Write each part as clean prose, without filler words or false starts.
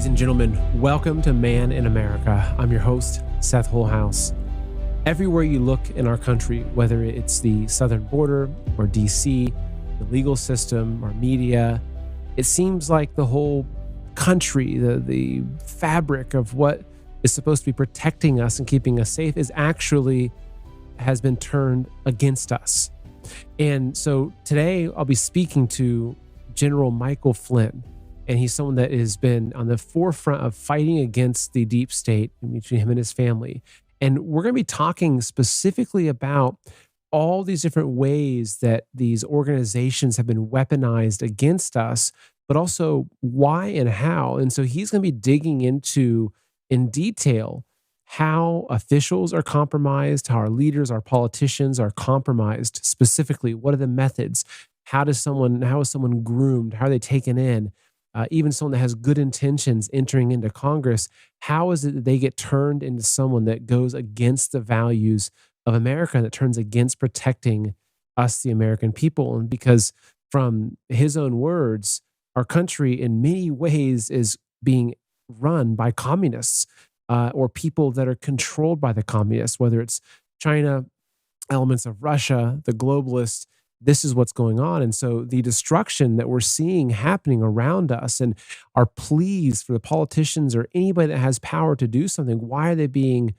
Ladies and gentlemen, welcome to Man in America. I'm your host, Seth Holhouse. Everywhere you look in our country, whether it's the southern border or DC, the legal system or media, it seems like the whole country, the fabric of what is supposed to be protecting us and keeping us safe has been turned against us. And so today I'll be speaking to General Michael Flynn. And he's someone that has been on the forefront of fighting against the deep state between him and his family. And we're going to be talking specifically about all these different ways that these organizations have been weaponized against us, but also why and how. And so he's going to be digging into, in detail, how officials are compromised, how our leaders, our politicians are compromised specifically. What are the methods? How is someone groomed? How are they taken in? Even someone that has good intentions entering into Congress, how is it that they get turned into someone that goes against the values of America, that turns against protecting us, the American people? And because from his own words, our country in many ways is being run by communists or people that are controlled by the communists, whether it's China, elements of Russia, the globalists. This is what's going on. And so the destruction that we're seeing happening around us and our pleas for the politicians or anybody that has power to do something, why are they being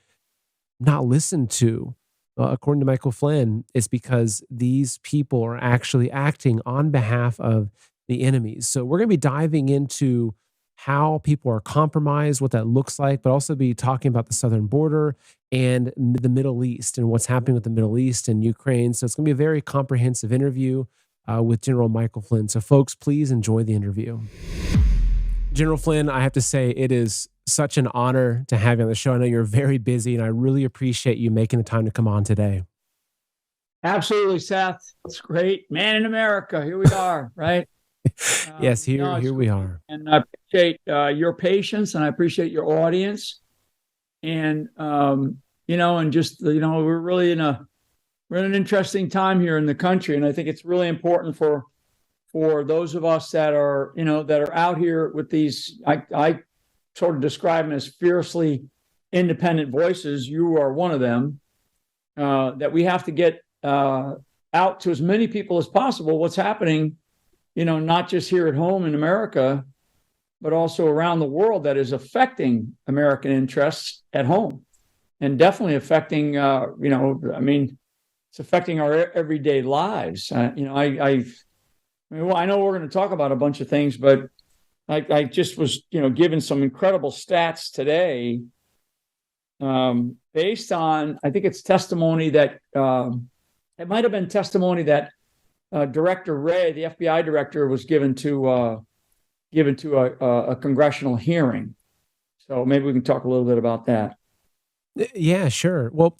not listened to? According to Michael Flynn, it's because these people are actually acting on behalf of the enemies. So we're going to be diving into how people are compromised, what that looks like, but also be talking about the southern border and the Middle East and what's happening with the Middle East and Ukraine. So it's going to be a very comprehensive interview with General Michael Flynn. So folks, please enjoy the interview. General Flynn, I have to say it is such an honor to have you on the show. I know you're very busy and I really appreciate you making the time to come on today. Absolutely, Seth. It's great. Man in America. Here we are, right? Yes, here we are. And I appreciate your patience and I appreciate your audience. And, we're really we're in an interesting time here in the country. And I think it's really important for those of us that are out here with these, I sort of describe them as fiercely independent voices. You are one of them, that we have to get out to as many people as possible what's happening, not just here at home in America, but also around the world that is affecting American interests at home and definitely affecting, it's affecting our everyday lives. I know we're going to talk about a bunch of things, but I just was, given some incredible stats today based on, I think it's testimony that, it might have been testimony that Director Wray, the FBI director, was given to a congressional hearing. So maybe we can talk a little bit about that. Yeah, sure. Well,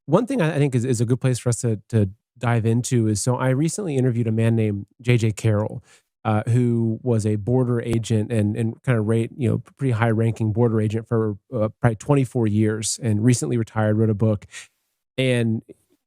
one thing I think is a good place for us to dive into is, so I recently interviewed a man named J.J. Carroll, who was a border agent and kind of pretty high ranking border agent for probably 24 years and recently retired, wrote a book. And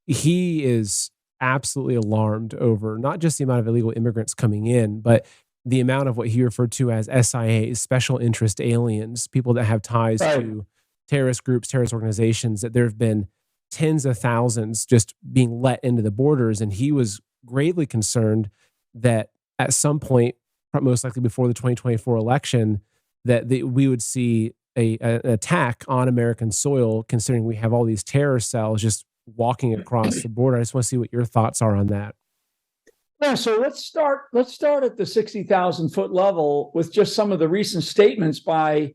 he is absolutely alarmed over not just the amount of illegal immigrants coming in, but the amount of what he referred to as SIAs, special interest aliens, people that have ties to terrorist groups, terrorist organizations, that there have been tens of thousands just being let into the borders. And he was greatly concerned that at some point, most likely before the 2024 election, that we would see an attack on American soil, considering we have all these terror cells just walking across the border. I just want to see what your thoughts are on that. Yeah, so let's start at the 60,000 foot level with just some of the recent statements by,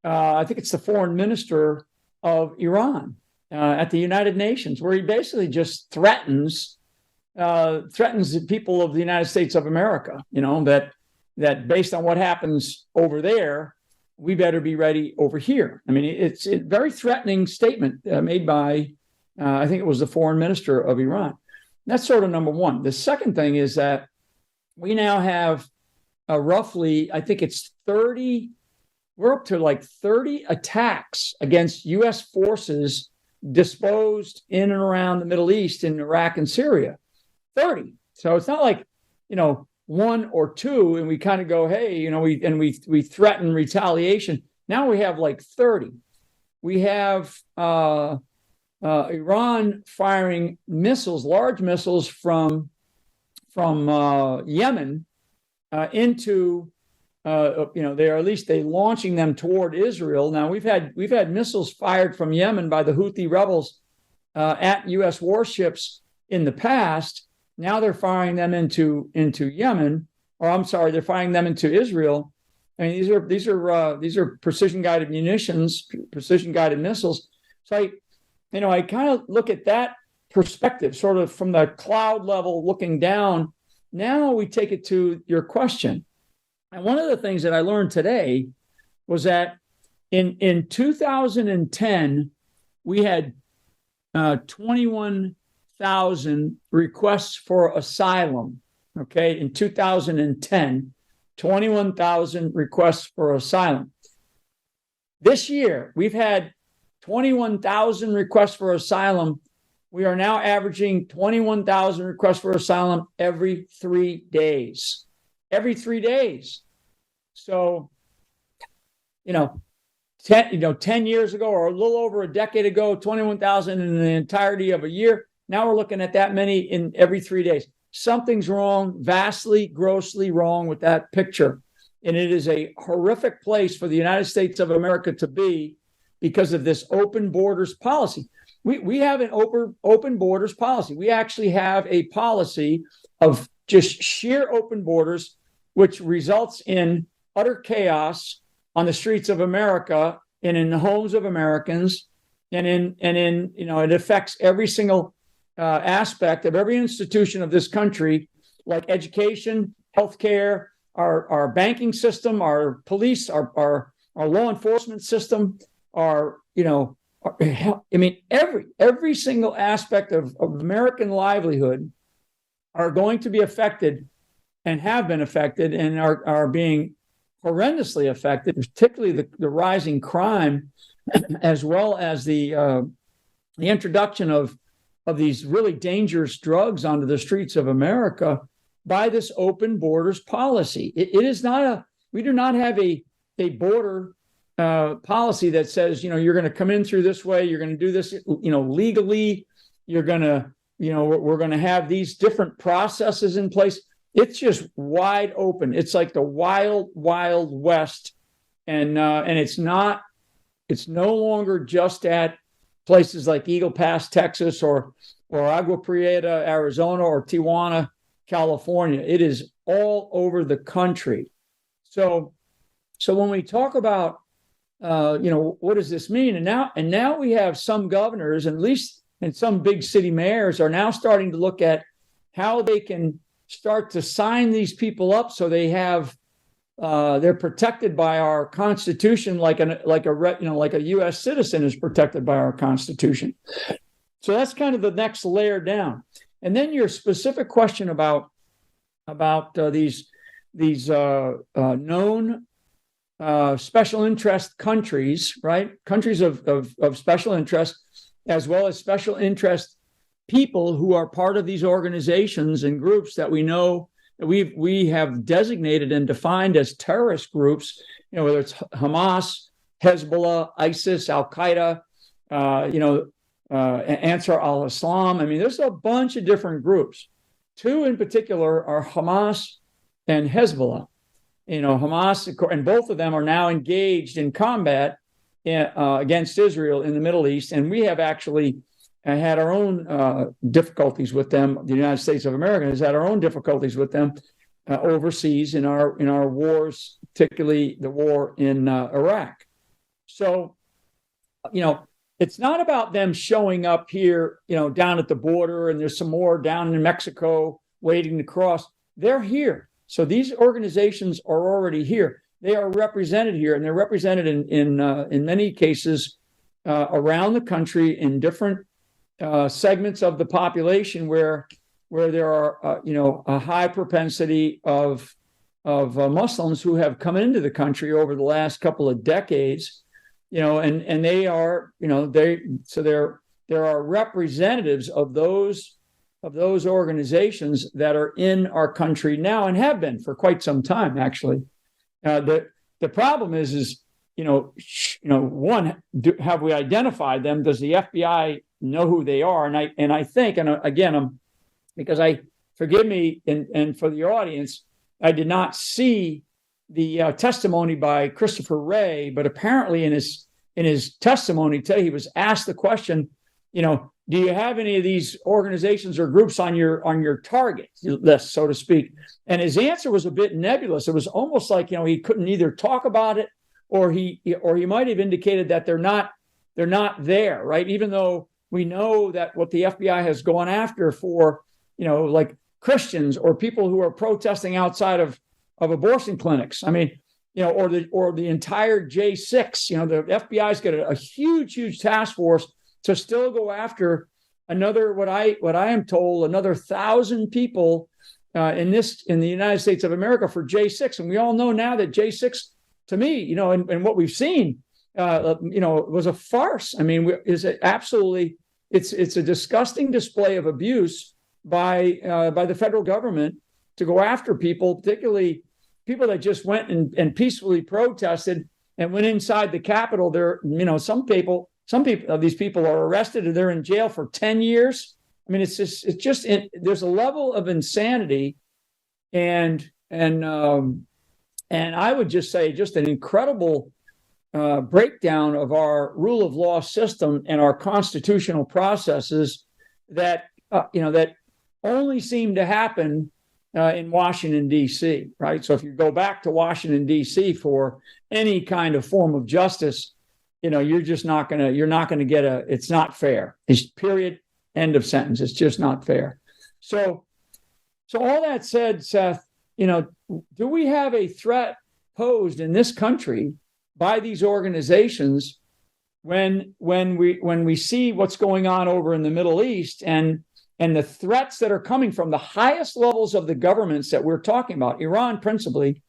I think it's the foreign minister of Iran at the United Nations, where he basically just threatens the people of the United States of America, that based on what happens over there, we better be ready over here. I mean, it's a very threatening statement made by, I think it was the foreign minister of Iran. That's sort of number one. The second thing is that we now have roughly, I think it's 30, we're up to like 30 attacks against U.S. forces disposed in and around the Middle East, in Iraq and Syria. 30. So it's not like, one or two, and we kind of go, hey, we threaten retaliation. Now we have like 30. We have Iran firing missiles, large missiles from Yemen into they launching them toward Israel. Now we've had missiles fired from Yemen by the Houthi rebels at U.S. warships in the past. Now they're firing them into Yemen, or I'm sorry, they're firing them into Israel. I mean, these are precision guided munitions, precision guided missiles. So I kind of look at that perspective, sort of from the cloud level looking down. Now we take it to your question. And one of the things that I learned today was that in 2010, we had 21,000 requests for asylum. Okay, in 2010, 21,000 requests for asylum. This year, we've had 21,000 requests for asylum. We are now averaging 21,000 requests for asylum every 3 days. Every 3 days. So, 10 years ago, or a little over a decade ago, 21,000 in the entirety of a year. Now we're looking at that many in every 3 days. Something's wrong, vastly, grossly wrong with that picture. And it is a horrific place for the United States of America to be because of this open borders policy. We have an open borders policy. We actually have a policy of just sheer open borders, which results in utter chaos on the streets of America and in the homes of Americans, and it affects every single aspect of every institution of this country, like education, healthcare, our banking system, our police, our law enforcement system, every single aspect of American livelihood are going to be affected and have been affected and are being horrendously affected, particularly the rising crime, as well as the introduction of these really dangerous drugs onto the streets of America by this open borders policy. It is not we do not have a border policy that says, you're going to come in through this way, you're going to do this, legally, you're going to, we're going to have these different processes in place. It's just wide open. It's like the wild, wild west. And it's no longer just at places like Eagle Pass, Texas, or Agua Prieta, Arizona, or Tijuana, California. It is all over the country. So when we talk about, what does this mean? And now we have some governors, and at least and some big city mayors, are now starting to look at how they can start to sign these people up so they have they're protected by our Constitution, like a U.S. citizen is protected by our Constitution. So that's kind of the next layer down. And then your specific question about these known special interest countries, right? Countries of special interest, as well as special interest people who are part of these organizations and groups that we know that we have designated and defined as terrorist groups, whether it's Hamas, Hezbollah, ISIS, Al-Qaeda, Ansar al-Islam. I mean, there's a bunch of different groups. Two in particular are Hamas and Hezbollah. Hamas, and both of them are now engaged in combat against Israel in the Middle East. And we have actually had our own difficulties with them. The United States of America has had our own difficulties with them overseas in our wars, particularly the war in Iraq. So, it's not about them showing up here, down at the border, and there's some more down in Mexico waiting to cross. They're here. So these organizations are already here. They are represented here, and they're represented in many cases around the country in different segments of the population where there are a high propensity of Muslims who have come into the country over the last couple of decades, and they are there are representatives of those of those organizations that are in our country now and have been for quite some time, actually. The problem is one, have we identified them? Does the FBI know who they are? And I think, and again, forgive me, and for the audience, I did not see the testimony by Christopher Wray, but apparently in his testimony today, he was asked the question, do you have any of these organizations or groups on your target list, so to speak? And his answer was a bit nebulous. It was almost like, he couldn't either talk about it, or he might have indicated that they're not there, right? Even though we know that what the FBI has gone after for, like Christians or people who are protesting outside of abortion clinics. I mean, or the entire J6. The FBI's got a huge task force to still go after another, what I am told, another 1,000 people in the United States of America for J6. And we all know now that J6, to me, and what we've seen, was a farce. I mean, it's a disgusting display of abuse by the federal government to go after people, particularly people that just went and peacefully protested and went inside the Capitol. Some of these people are arrested and they're in jail for 10 years. I mean, there's a level of insanity and I would just say just an incredible breakdown of our rule of law system and our constitutional processes that only seem to happen in Washington, D.C., right? So if you go back to Washington, D.C. for any kind of form of justice, you're not going to get it's not fair. It's period, end of sentence. It's just not fair. So all that said, Seth, do we have a threat posed in this country by these organizations when we see what's going on over in the Middle East and the threats that are coming from the highest levels of the governments that we're talking about, Iran principally,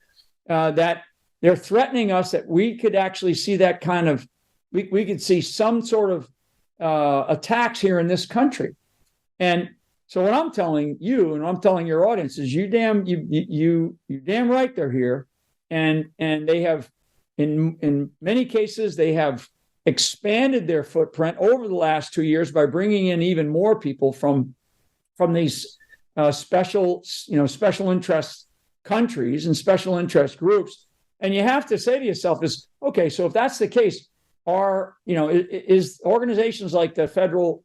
that they're threatening us, that we could actually see that kind of, we could see some sort of attacks here in this country. And so what I'm telling you and I'm telling your audience is you damn right they're here. And they have, in many cases, they have expanded their footprint over the last 2 years by bringing in even more people from these special interest countries and special interest groups. And you have to say to yourself is, okay, so if that's the case, is organizations like the Federal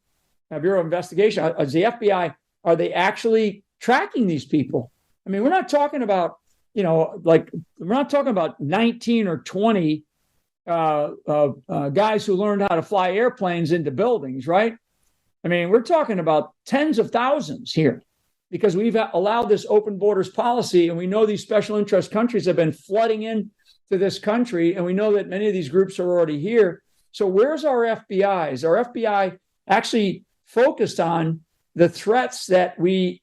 Bureau of Investigation, is the FBI, are they actually tracking these people? I mean, we're not talking about, we're not talking about 19 or 20 guys who learned how to fly airplanes into buildings, right? I mean, we're talking about tens of thousands here because we've allowed this open borders policy, and we know these special interest countries have been flooding in to this country, and we know that many of these groups are already here. So where's our FBI? Is our FBI actually focused on the threats that we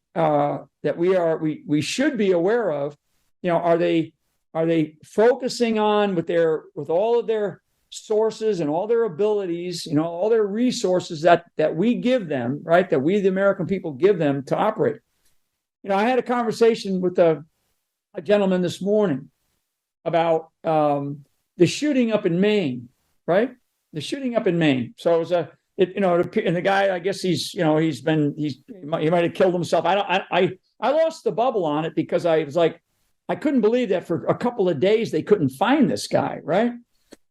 should be aware of? Are they focusing on with all of their sources and all their abilities, all their resources that we give them, right? That we, the American people, give them to operate. I had a conversation with a gentleman this morning about the shooting up in Maine, right? The shooting up in Maine. So it was and the guy, I guess he might have killed himself. I lost the bubble on it because I was like, I couldn't believe that for a couple of days they couldn't find this guy, right?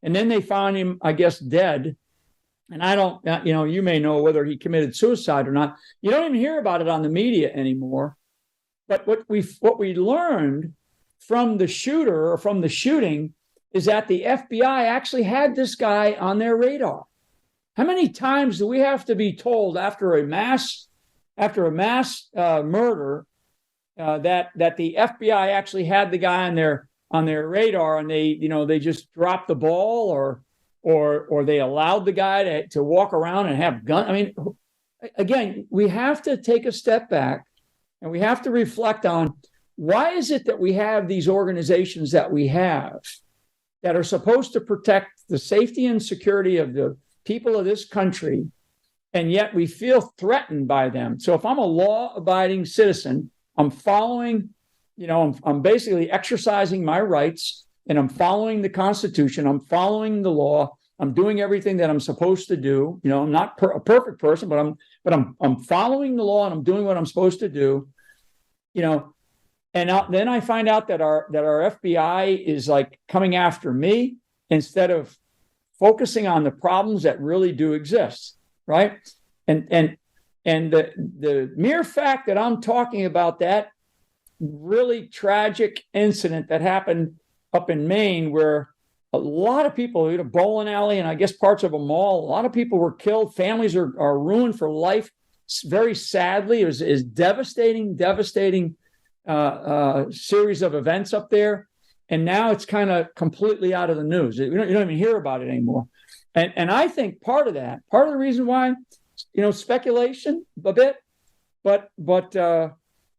And then they found him, I guess, dead. And I don't, you may know whether he committed suicide or not. You don't even hear about it on the media anymore. But what we learned from the shooter or from the shooting is that the FBI actually had this guy on their radar. How many times do we have to be told after a mass murder that the FBI actually had the guy on their radar, and they just dropped the ball or they allowed the guy to walk around and have gun? I mean, again, we have to take a step back and we have to reflect on why is it that we have these organizations that we have that are supposed to protect the safety and security of the people of this country, and yet we feel threatened by them. So if I'm a law-abiding citizen, I'm following, I'm basically exercising my rights, and I'm following the Constitution. I'm following the law. I'm doing everything that I'm supposed to do. I'm not a perfect person, but I'm following the law, and I'm doing what I'm supposed to do. And then I find out that our FBI is like coming after me instead of focusing on the problems that really do exist, right? And the mere fact that I'm talking about that really tragic incident that happened up in Maine, where a lot of people, a bowling alley, and I guess parts of a mall, a lot of people were killed. Families are ruined for life. Very sadly, it was devastating series of events up there. And now it's kind of completely out of the news. You don't even hear about it anymore. And I think part of the reason why, speculation a bit, but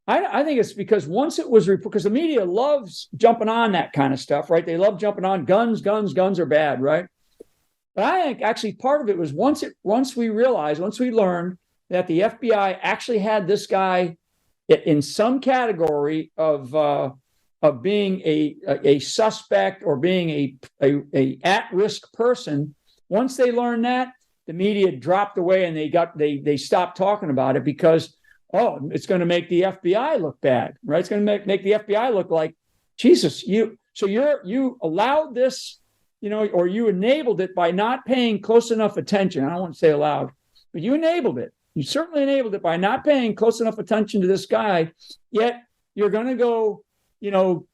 I think it's because once it was because the media loves jumping on that kind of stuff, right? They love jumping on guns are bad, right? But I think actually part of it was once we learned that the FBI actually had this guy in some category of being a suspect or being a at-risk person. Once they learned that, the media dropped away and they stopped talking about it because it's going to make the FBI look bad, right? It's going to make the FBI look like, Jesus, you allowed this, or you enabled it by not paying close enough attention. I don't want to say allowed, but you enabled it. You certainly enabled it by not paying close enough attention to this guy. Yet you're going to go,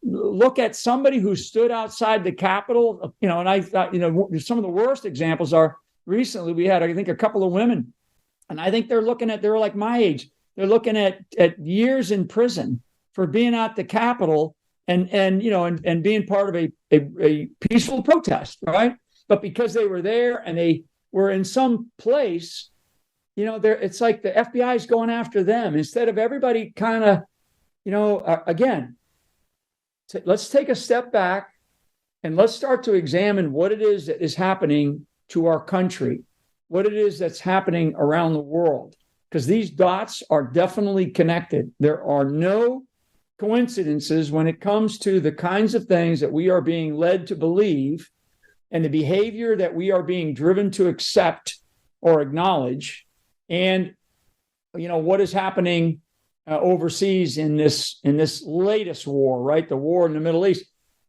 look at somebody who stood outside the Capitol, and I thought, some of the worst examples are recently we had, I think, a couple of women, and I think they're like my age. They're looking at years in prison for being at the Capitol and being part of a peaceful protest, right? But because they were there and they were in some place, it's like the FBI is going after them instead of everybody kind of, again, let's take a step back and let's start to examine what it is that is happening to our country, what it is that's happening around the world. Because these dots are definitely connected. There are no coincidences when it comes to the kinds of things that we are being led to believe and the behavior that we are being driven to accept or acknowledge. And, what is happening overseas in this latest war, right? The war in the Middle East.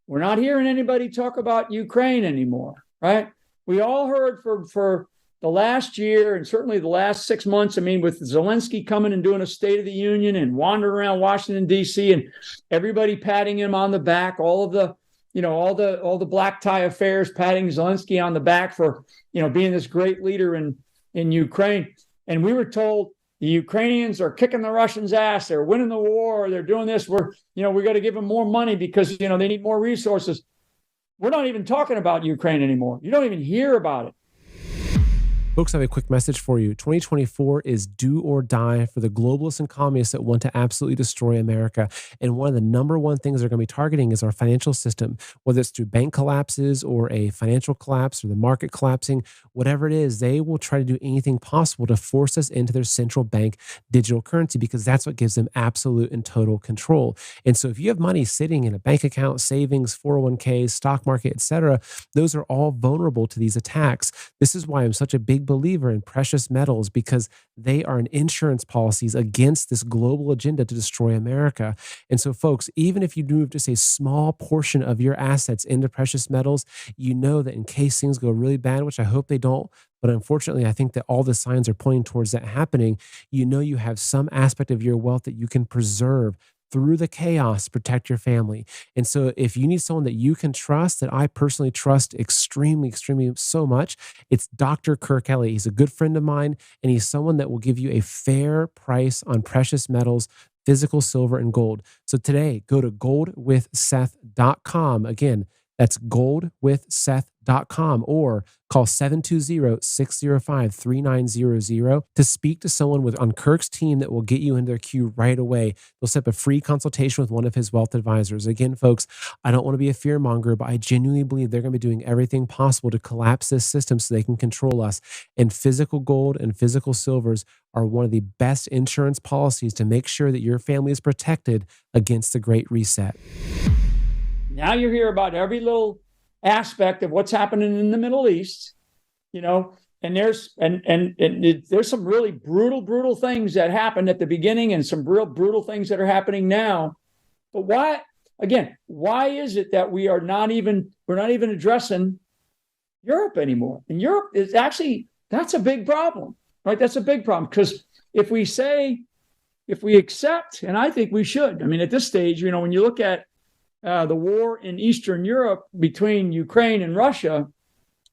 We're not hearing anybody talk about Ukraine anymore, right? We all heard for the last year and certainly the last 6 months, with Zelensky coming and doing a State of the Union and wandering around Washington, D.C., and everybody patting him on the back, all the black tie affairs patting Zelensky on the back for, being this great leader in Ukraine. And we were told the Ukrainians are kicking the Russians' ass. They're winning the war. They're doing this. We got to give them more money because, they need more resources. We're not even talking about Ukraine anymore. You don't even hear about it. Folks, I have a quick message for you. 2024 is do or die for the globalists and communists that want to absolutely destroy America. And one of the number one things they're going to be targeting is our financial system, whether it's through bank collapses or a financial collapse or the market collapsing, whatever it is, they will try to do anything possible to force us into their central bank digital currency because that's what gives them absolute and total control. And so if you have money sitting in a bank account, savings, 401ks, stock market, etc., those are all vulnerable to these attacks. This is why I'm such a big believer in precious metals, because they are an insurance policies against this global agenda to destroy America. And so folks, even if you move just a small portion of your assets into precious metals, you know that in case things go really bad, which I hope they don't, but unfortunately, I think that all the signs are pointing towards that happening, you have some aspect of your wealth that you can preserve through the chaos, protect your family. And so if you need someone that you can trust, that I personally trust extremely, extremely so much, it's Dr. Kirk Elliott. He's a good friend of mine, and he's someone that will give you a fair price on precious metals, physical silver and gold. So today, go to goldwithseth.com. Again, that's goldwithseth.com. or call 720-605-3900 to speak to someone on Kirk's team that will get you into their queue right away. They'll set up a free consultation with one of his wealth advisors. Again, folks, I don't want to be a fear monger, but I genuinely believe they're going to be doing everything possible to collapse this system so they can control us. And physical gold and physical silvers are one of the best insurance policies to make sure that your family is protected against the Great Reset. Now you hear about every little aspect of what's happening in the Middle East, and there's some really brutal things that happened at the beginning and some real brutal things that are happening now. But why is it that we're not even addressing Europe anymore? And Europe is actually, that's a big problem, right? That's a big problem, because if we accept, and I think we should, at this stage, when you look at the war in Eastern Europe between Ukraine and Russia,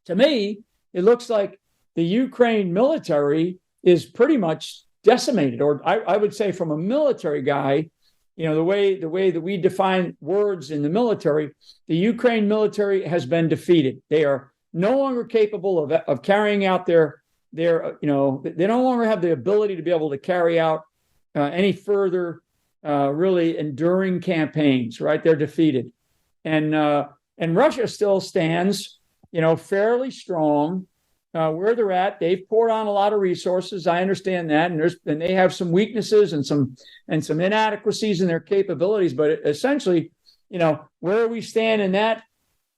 to me, it looks like the Ukraine military is pretty much decimated. Or I would say, from a military guy, the way that we define words in the military, the Ukraine military has been defeated. They are no longer capable of carrying out their they no longer have the ability to be able to carry out any further really enduring campaigns, right? They're defeated. And Russia still stands, fairly strong where they're at. They've poured on a lot of resources. I understand that. And they have some weaknesses and some inadequacies in their capabilities. But essentially, where we stand in that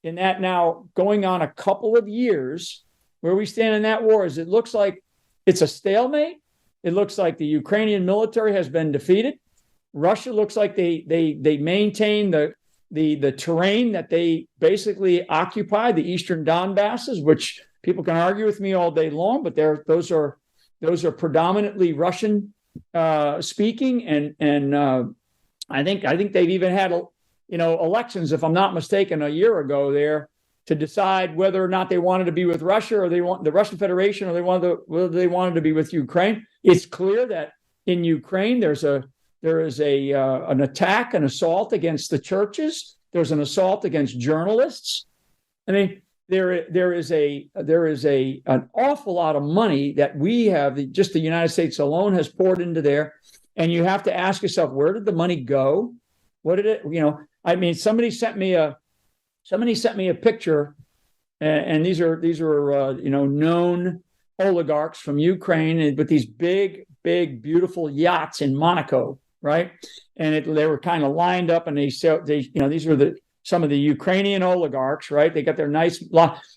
now going on a couple of years, where we stand in that war is it looks like it's a stalemate. It looks like the Ukrainian military has been defeated. Russia looks like they maintain the terrain that they basically occupy, the eastern Donbasses, which people can argue with me all day long, but those are predominantly Russian speaking, and I think they've even had elections, if I'm not mistaken, a year ago there to decide whether or not they wanted to be with Russia or they want the Russian Federation, or whether they wanted to be with Ukraine. It's clear that in Ukraine there is an attack, an assault against the churches. There's an assault against journalists. There is an awful lot of money that we have, just the United States alone has poured into there, and you have to ask yourself, where did the money go? What did it? Somebody sent me a picture, and these are known oligarchs from Ukraine with these big, beautiful yachts in Monaco, right? And they were kind of lined up, and these are some of the Ukrainian oligarchs, right? They got their nice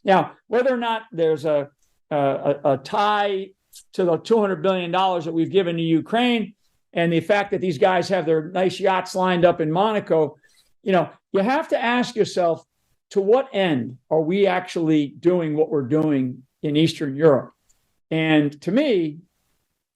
now. Whether or not there's a tie to the $200 billion that we've given to Ukraine, and the fact that these guys have their nice yachts lined up in Monaco, you have to ask yourself, to what end are we actually doing what we're doing in Eastern Europe? And to me,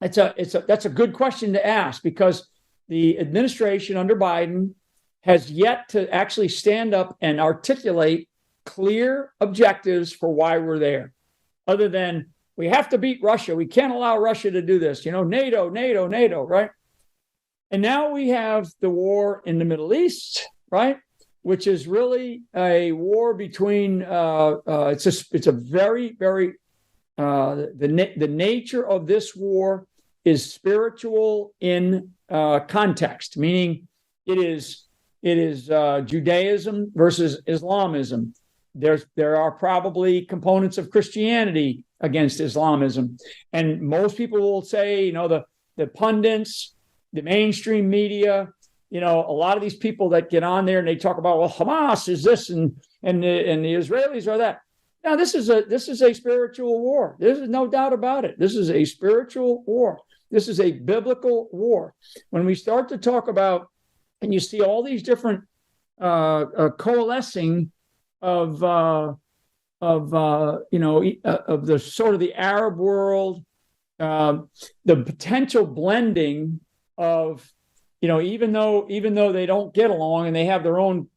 that's a good question to ask, because the administration under Biden has yet to actually stand up and articulate clear objectives for why we're there, other than we have to beat Russia. We can't allow Russia to do this. NATO, right? And now we have the war in the Middle East, right? Which is really a war between. It's a very, very. The nature of this war is spiritual in context, meaning it is Judaism versus Islamism. There are probably components of Christianity against Islamism, and most people will say, the pundits, the mainstream media, a lot of these people that get on there and they talk about, well, Hamas is this and the Israelis are that. Now, this is a spiritual war. There's no doubt about it. This is a spiritual war. This is a biblical war. When we start to talk about, and you see all these different coalescing of the sort of the Arab world, the potential blending of, even though they don't get along and they have their own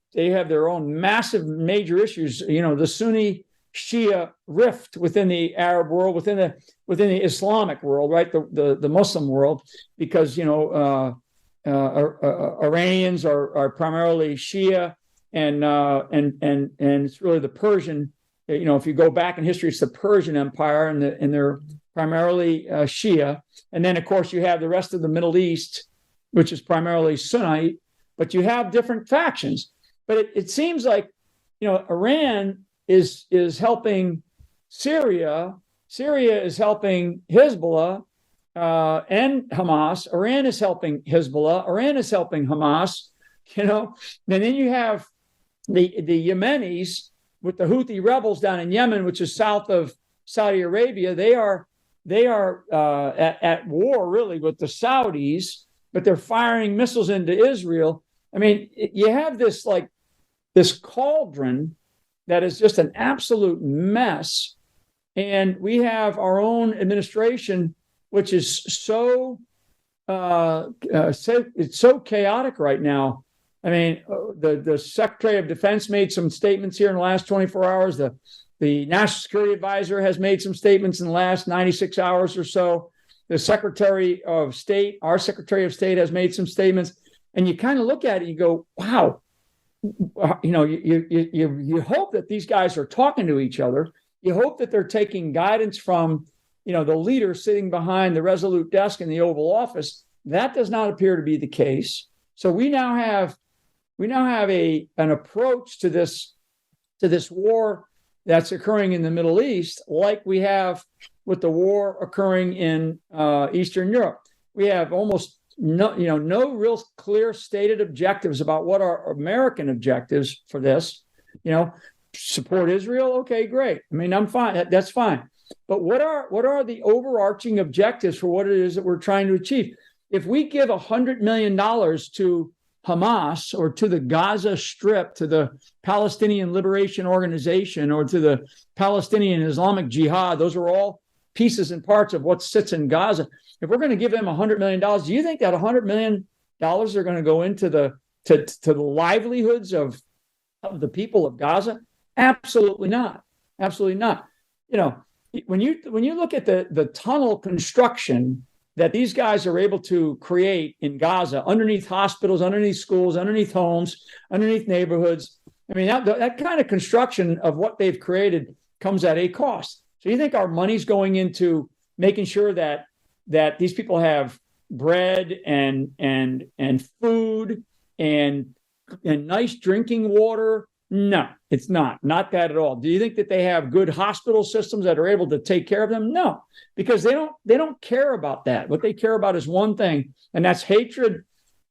massive major issues, the Sunni Shia rift within the Arab world, within the Islamic world, right? The Muslim world, because Iranians are primarily Shia, and it's really the Persian if you go back in history, it's the Persian Empire, and they're primarily Shia. And then, of course, you have the rest of the Middle East, which is primarily Sunnite, but you have different factions. But it seems like, Iran is helping Syria. Syria is helping Hezbollah and Hamas. Iran is helping Hezbollah. Iran is helping Hamas. And then you have the Yemenis with the Houthi rebels down in Yemen, which is south of Saudi Arabia. They are at war really with the Saudis, but they're firing missiles into Israel. I mean, you have this cauldron that is just an absolute mess. And we have our own administration, which is so it's so chaotic right now. I mean, the Secretary of Defense made some statements here in the last 24 hours. The National Security Advisor has made some statements in the last 96 hours or so. The Secretary of State, our Secretary of State, has made some statements. And you kind of look at it and you go, wow, you hope that these guys are talking to each other. You hope that they're taking guidance from, the leader sitting behind the resolute desk in the Oval Office. That does not appear to be the case. So we now have an approach to this war that's occurring in the Middle East, like we have with the war occurring in Eastern Europe. We have almost no real clear stated objectives about what are American objectives for this. Support Israel. Okay, great. I mean, I'm fine. That's fine. But what are the overarching objectives for what it is that we're trying to achieve? If we give $100 million to Hamas or to the Gaza Strip, to the Palestinian Liberation Organization, or to the Palestinian Islamic Jihad, those are all pieces and parts of what sits in Gaza. If we're going to give them $100 million, do you think that $100 million are going to go into the livelihoods of the people of Gaza? Absolutely not. Absolutely not. When you look at the tunnel construction that these guys are able to create in Gaza, underneath hospitals, underneath schools, underneath homes, underneath neighborhoods, I mean, that kind of construction of what they've created comes at a cost. So you think our money's going into making sure that these people have bread and food and nice drinking water? No, it's not that at all. Do you think that they have good hospital systems that are able to take care of them? No, because they don't care about that. What they care about is one thing, and that's hatred.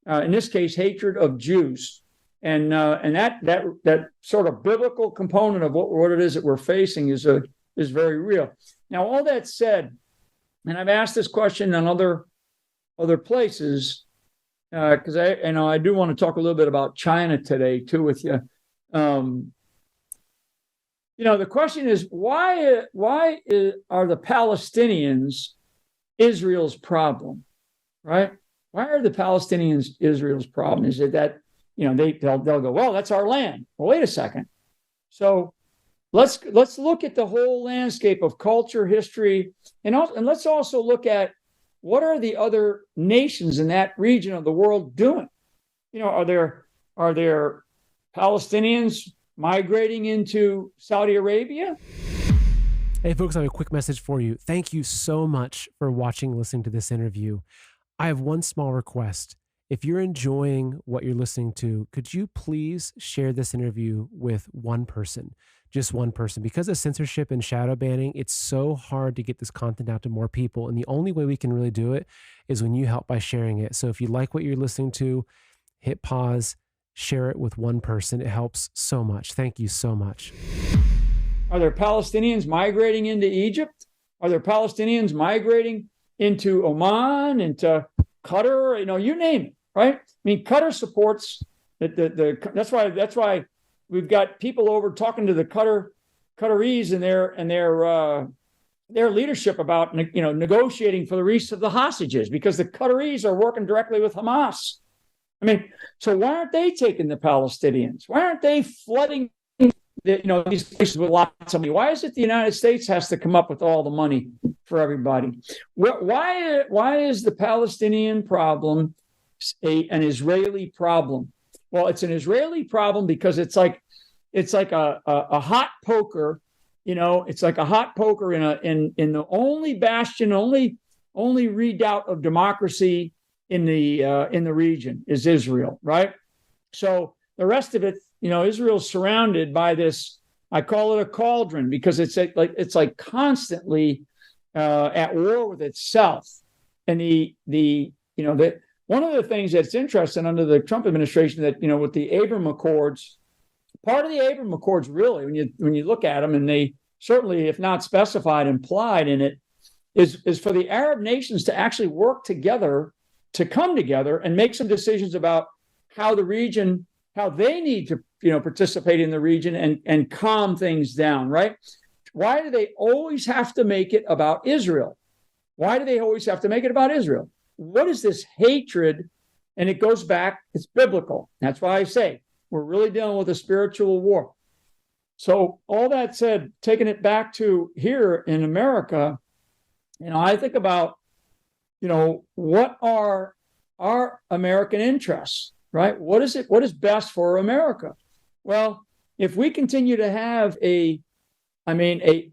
In this case, hatred of Jews, and that sort of biblical component of what it is that we're facing is very real. Now, all that said, and I've asked this question on other places because I do want to talk a little bit about China today too with you. The question is, why are the Palestinians Israel's problem, right? Why are the Palestinians Israel's problem? Is it that they'll go, well, that's our land? Well, wait a second. So let's look at the whole landscape of culture, history, and let's also look at what are the other nations in that region of the world doing. Are there Palestinians migrating into Saudi Arabia? Hey, folks, I have a quick message for you. Thank you so much for watching, listening to this interview. I have one small request. If you're enjoying what you're listening to, could you please share this interview with one person, just one person? Because of censorship and shadow banning, it's so hard to get this content out to more people. And the only way we can really do it is when you help by sharing it. So if you like what you're listening to, hit pause, share it with one person. It helps so much. Thank you so much. Are there Palestinians migrating into Egypt? Are there Palestinians migrating into Oman, into Qatar? You name it, right? I mean, Qatar supports that's why we've got people over talking to the Qataris and their leadership about negotiating for the release of the hostages, because the Qataris are working directly with Hamas. I mean, so why aren't they taking the Palestinians? Why aren't they flooding these places with lots of money? Why is it the United States has to come up with all the money for everybody? Why is the Palestinian problem an Israeli problem? Well, it's an Israeli problem because it's like a hot poker it's like a hot poker in the only bastion, only redoubt of democracy in the region is Israel, right? So the rest of it, Israel's surrounded by this. I call it a cauldron because it's like constantly at war with itself. And one of the things that's interesting under the Trump administration that with the Abraham Accords, part of the Abraham Accords really, when you look at them, and they certainly, if not specified, implied in it, is for the Arab nations to actually work together, to come together and make some decisions about how they need to participate in the region and calm things down, right? Why do they always have to make it about Israel? Why do they always have to make it about Israel? What is this hatred? And it goes back, it's biblical. That's why I say we're really dealing with a spiritual war. So all that said, taking it back to here in America, I think about, what are our American interests, right? What is best for America? Well, if we continue to have a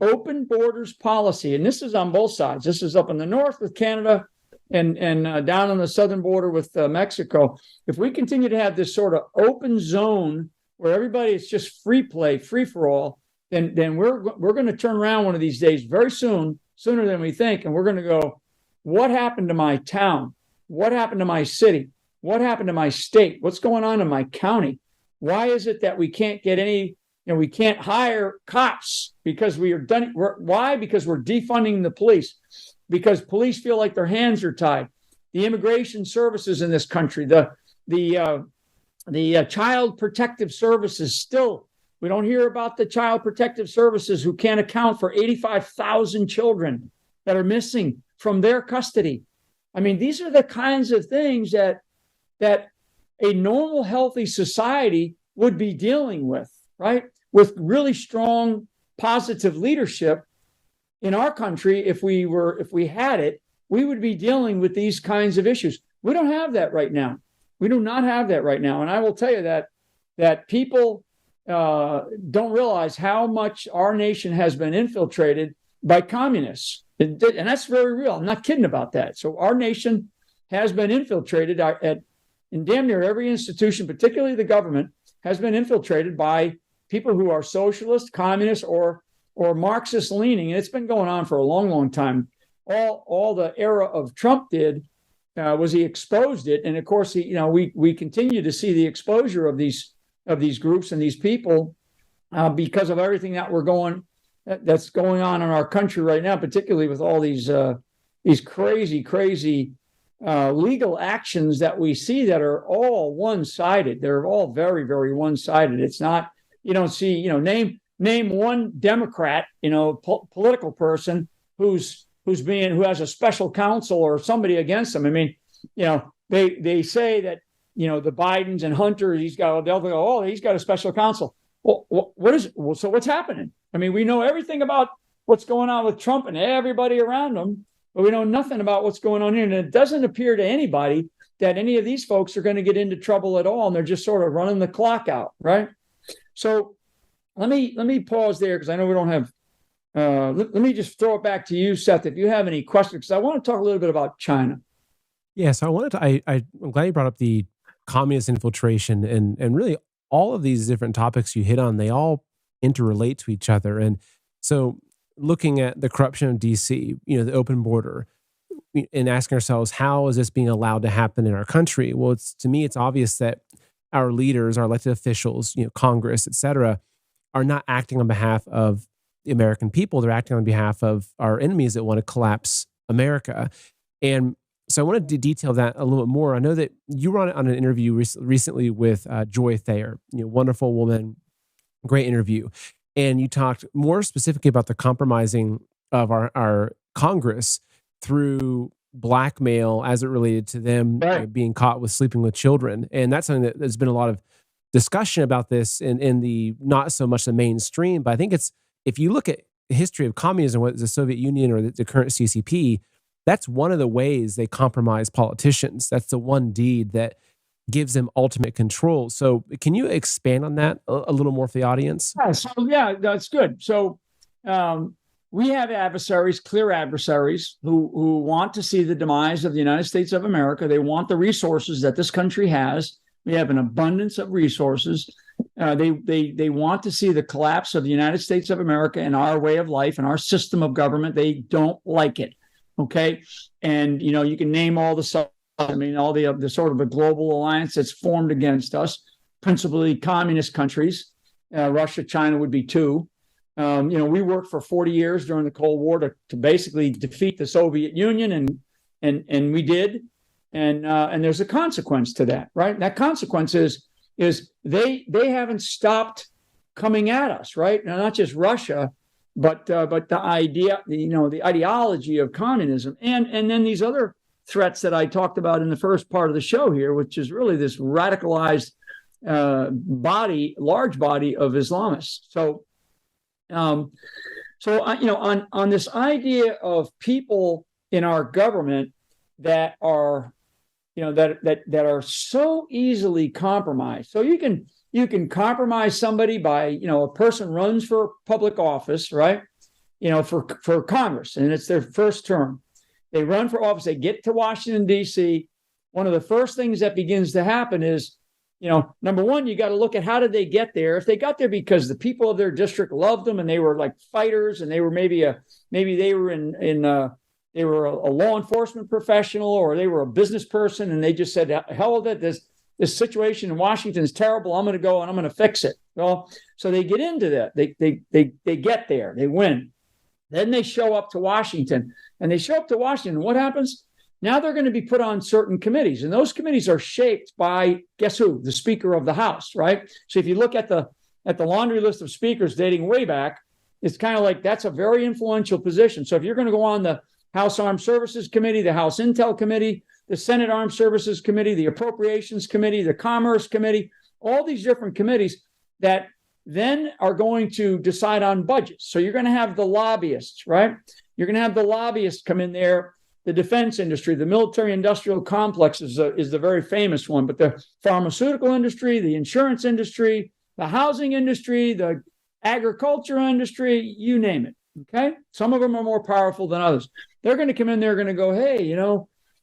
open borders policy, and this is on both sides. This is up in the north with Canada and down on the southern border with Mexico. If we continue to have this sort of open zone where everybody is just free play, free for all, then we're going to turn around one of these days very soon, sooner than we think, and we're going to go, what happened to my town? What happened to my city? What happened to my state? What's going on in my county? Why is it that we can't get we can't hire cops because we are done? Why? Because we're defunding the police, because police feel like their hands are tied. The immigration services in this country, the child protective services, still, we don't hear about the child protective services who can't account for 85,000 children that are missing from their custody. These are the kinds of things that a normal, healthy society would be dealing with, right? With really strong, positive leadership in our country, if we had it, we would be dealing with these kinds of issues. We don't have that right now. We do not have that right now. And I will tell you that people don't realize how much our nation has been infiltrated by communists. And that's very real. I'm not kidding about that. So our nation has been infiltrated in damn near every institution, particularly the government, has been infiltrated by people who are socialist, communist, or Marxist leaning. And it's been going on for a long, long time. All the era of Trump did was he exposed it. And of course, we continue to see the exposure of these groups and these people because of everything that's going on in our country right now, particularly with all these crazy legal actions that we see that are all one-sided. They're all very, very one-sided. It's not, you don't see, name one Democrat, political person who has a special counsel or somebody against them. They say that, the Bidens and Hunter, they'll go, oh, he's got a special counsel. Well, so what's happening? We know everything about what's going on with Trump and everybody around him, but we know nothing about what's going on here. And it doesn't appear to anybody that any of these folks are going to get into trouble at all. And they're just sort of running the clock out, right? So let me pause there because I know we don't have, let me just throw it back to you, Seth, if you have any questions, because I want to talk a little bit about China. Yeah, so I'm glad you brought up the communist infiltration and really all of these different topics you hit on, they all interrelate to each other. And so looking at the corruption of DC, the open border, and asking ourselves, how is this being allowed to happen in our country? Well, to me, it's obvious that our leaders, our elected officials, Congress, et cetera, are not acting on behalf of the American people. They're acting on behalf of our enemies that want to collapse America. And so I wanted to detail that a little bit more. I know that you were on an interview recently with Joy Thayer, wonderful woman, great interview. And you talked more specifically about the compromising of our Congress through blackmail as it related to them being caught with sleeping with children. And that's something that there's been a lot of discussion about this in the not so much the mainstream, but I think if you look at the history of communism, whether it's the Soviet Union or the current CCP, that's one of the ways they compromise politicians. That's the one deed that gives them ultimate control. So can you expand on that a little more for the audience? Yeah, that's good. So we have adversaries, clear adversaries, who want to see the demise of the United States of America. They want the resources that this country has. We have an abundance of resources. They want to see the collapse of the United States of America and our way of life and our system of government. They don't like it. Okay, and you can name all the stuff. I mean, all the sort of a global alliance that's formed against us, principally communist countries. Russia, China would be two. We worked for 40 years during the Cold War to basically defeat the Soviet Union, and we did. And there's a consequence to that, right? And that consequence is they haven't stopped coming at us, right? Now, not just Russia, but the idea, the ideology of communism, and then these other threats that I talked about in the first part of the show here, which is really this radicalized large body of Islamists. So on this idea of people in our government that are that are so easily compromised. So you can compromise somebody by, a person runs for public office, right? For Congress, and it's their first term. They run for office, they get to Washington, D.C. One of the first things that begins to happen is, number one, you got to look at how did they get there. If they got there because the people of their district loved them and they were like fighters, and they were maybe they were they were a law enforcement professional, or they were a business person, and they just said, hell with it, this situation in Washington is terrible, I'm going to go and I'm going to fix it. Well, so they get into that. They get there, they win. Then they show up to Washington, and what happens? Now they're going to be put on certain committees, and those committees are shaped by, guess who? The Speaker of the House, right? So if you look at the laundry list of speakers dating way back, it's kind of like that's a very influential position. So if you're going to go on the House Armed Services Committee, the House Intel Committee, the Senate Armed Services Committee, the Appropriations Committee, the Commerce Committee, all these different committees that then are going to decide on budgets. So you're going to have the lobbyists, right? You're going to have the lobbyists come in there. The defense industry, the military industrial complex is the very famous one, but the pharmaceutical industry, the insurance industry, the housing industry, the agriculture industry, you name it. Okay. Some of them are more powerful than others. They're going to come in, they're going to go, hey,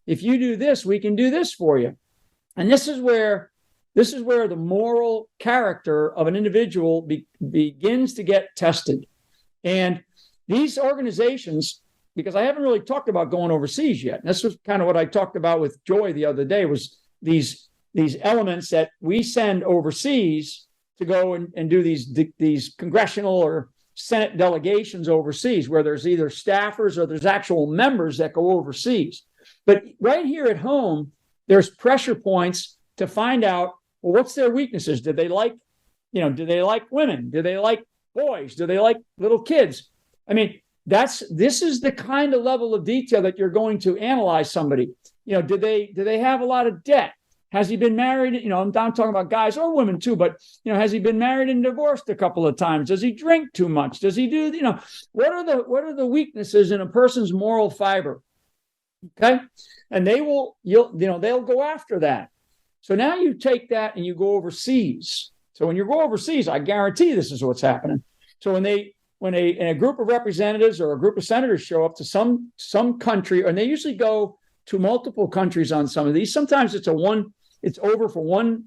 if you do this, we can do this for you. And this is where the moral character of an individual begins to get tested. And these organizations, because I haven't really talked about going overseas yet. And this was kind of what I talked about with Joy the other day, was these elements that we send overseas to go and do these congressional or Senate delegations overseas, where there's either staffers or there's actual members that go overseas. But right here at home, there's pressure points to find out, well, what's their weaknesses? Do they like women? Do they like boys? Do they like little kids? I mean, this is the kind of level of detail that you're going to analyze somebody. Do they have a lot of debt? Has he been married? I'm talking about guys or women too, but has he been married and divorced a couple of times? Does he drink too much? Does he do, what are the weaknesses in a person's moral fiber? Okay. And they'll go after that. So now you take that and you go overseas. So when you go overseas, I guarantee this is what's happening. So when a group of representatives or a group of senators show up to some country, and they usually go to multiple countries on some of these. Sometimes it's over for one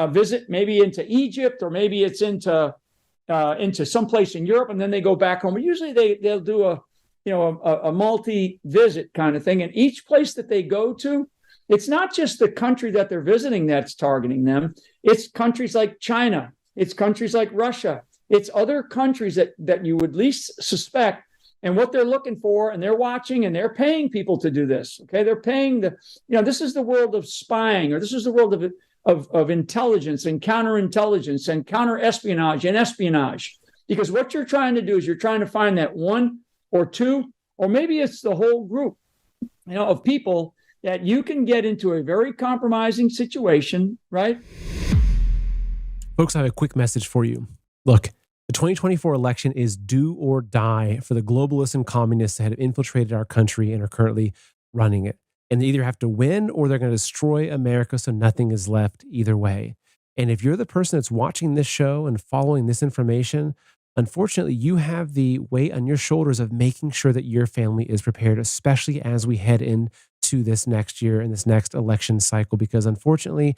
visit, maybe into Egypt, or maybe it's into someplace in Europe, and then they go back home. But usually they'll do a multi-visit kind of thing. And each place that they go to, it's not just the country that they're visiting that's targeting them. It's countries like China. It's countries like Russia. It's other countries that you would least suspect. And what they're looking for, and they're watching, and they're paying people to do this. Okay, they're paying this is the world of spying, or this is the world of intelligence and counterintelligence and counterespionage and espionage. Because what you're trying to do is you're trying to find that one or two, or maybe it's the whole group, of people that you can get into a very compromising situation, right? Folks, I have a quick message for you. Look, the 2024 election is do or die for the globalists and communists that have infiltrated our country and are currently running it. And they either have to win or they're going to destroy America so nothing is left either way. And if you're the person that's watching this show and following this information, unfortunately, you have the weight on your shoulders of making sure that your family is prepared, especially as we head into this next year and this next election cycle, because unfortunately,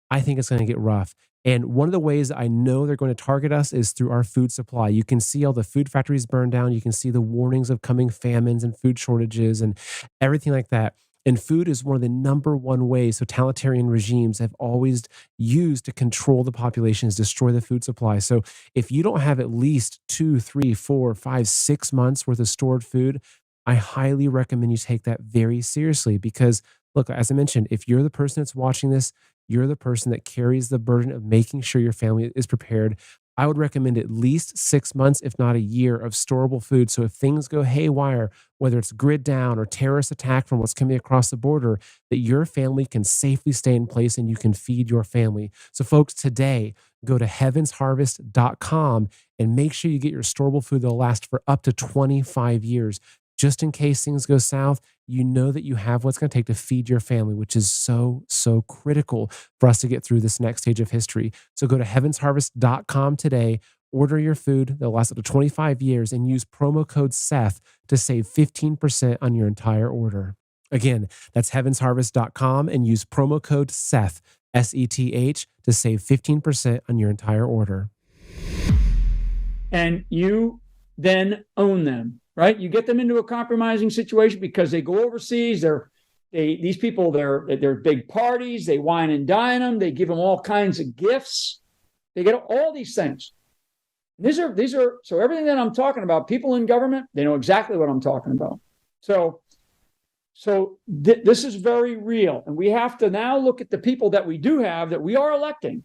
I think it's going to get rough. And one of the ways I know they're going to target us is through our food supply. You can see all the food factories burned down. You can see the warnings of coming famines and food shortages and everything like that. And food is one of the number one ways totalitarian regimes have always used to control the populations, destroy the food supply. So if you don't have at least 2, 3, 4, 5, 6 months worth of stored food, I highly recommend you take that very seriously because, look, as I mentioned, if you're the person that's watching this, you're the person that carries the burden of making sure your family is prepared. I would recommend at least 6 months, if not a year, of storable food. So if things go haywire, whether it's grid down or terrorist attack from what's coming across the border, that your family can safely stay in place and you can feed your family. So, folks, today, go to heavensharvest.com and make sure you get your storable food that'll last for up to 25 years. Just in case things go south, you know that you have what's going to take to feed your family, which is so, so critical for us to get through this next stage of history. So go to heavensharvest.com today, order your food that'll last up to 25 years, and use promo code Seth to save 15% on your entire order. Again, that's heavensharvest.com and use promo code Seth, SETH, to save 15% on your entire order. And you then own them. Right? You get them into a compromising situation because they go overseas. These people, they're big parties. They wine and dine them. They give them all kinds of gifts. They get all these things. These are so everything that I'm talking about, people in government, they know exactly what I'm talking about. So this is very real. And we have to now look at the people that we do have that we are electing.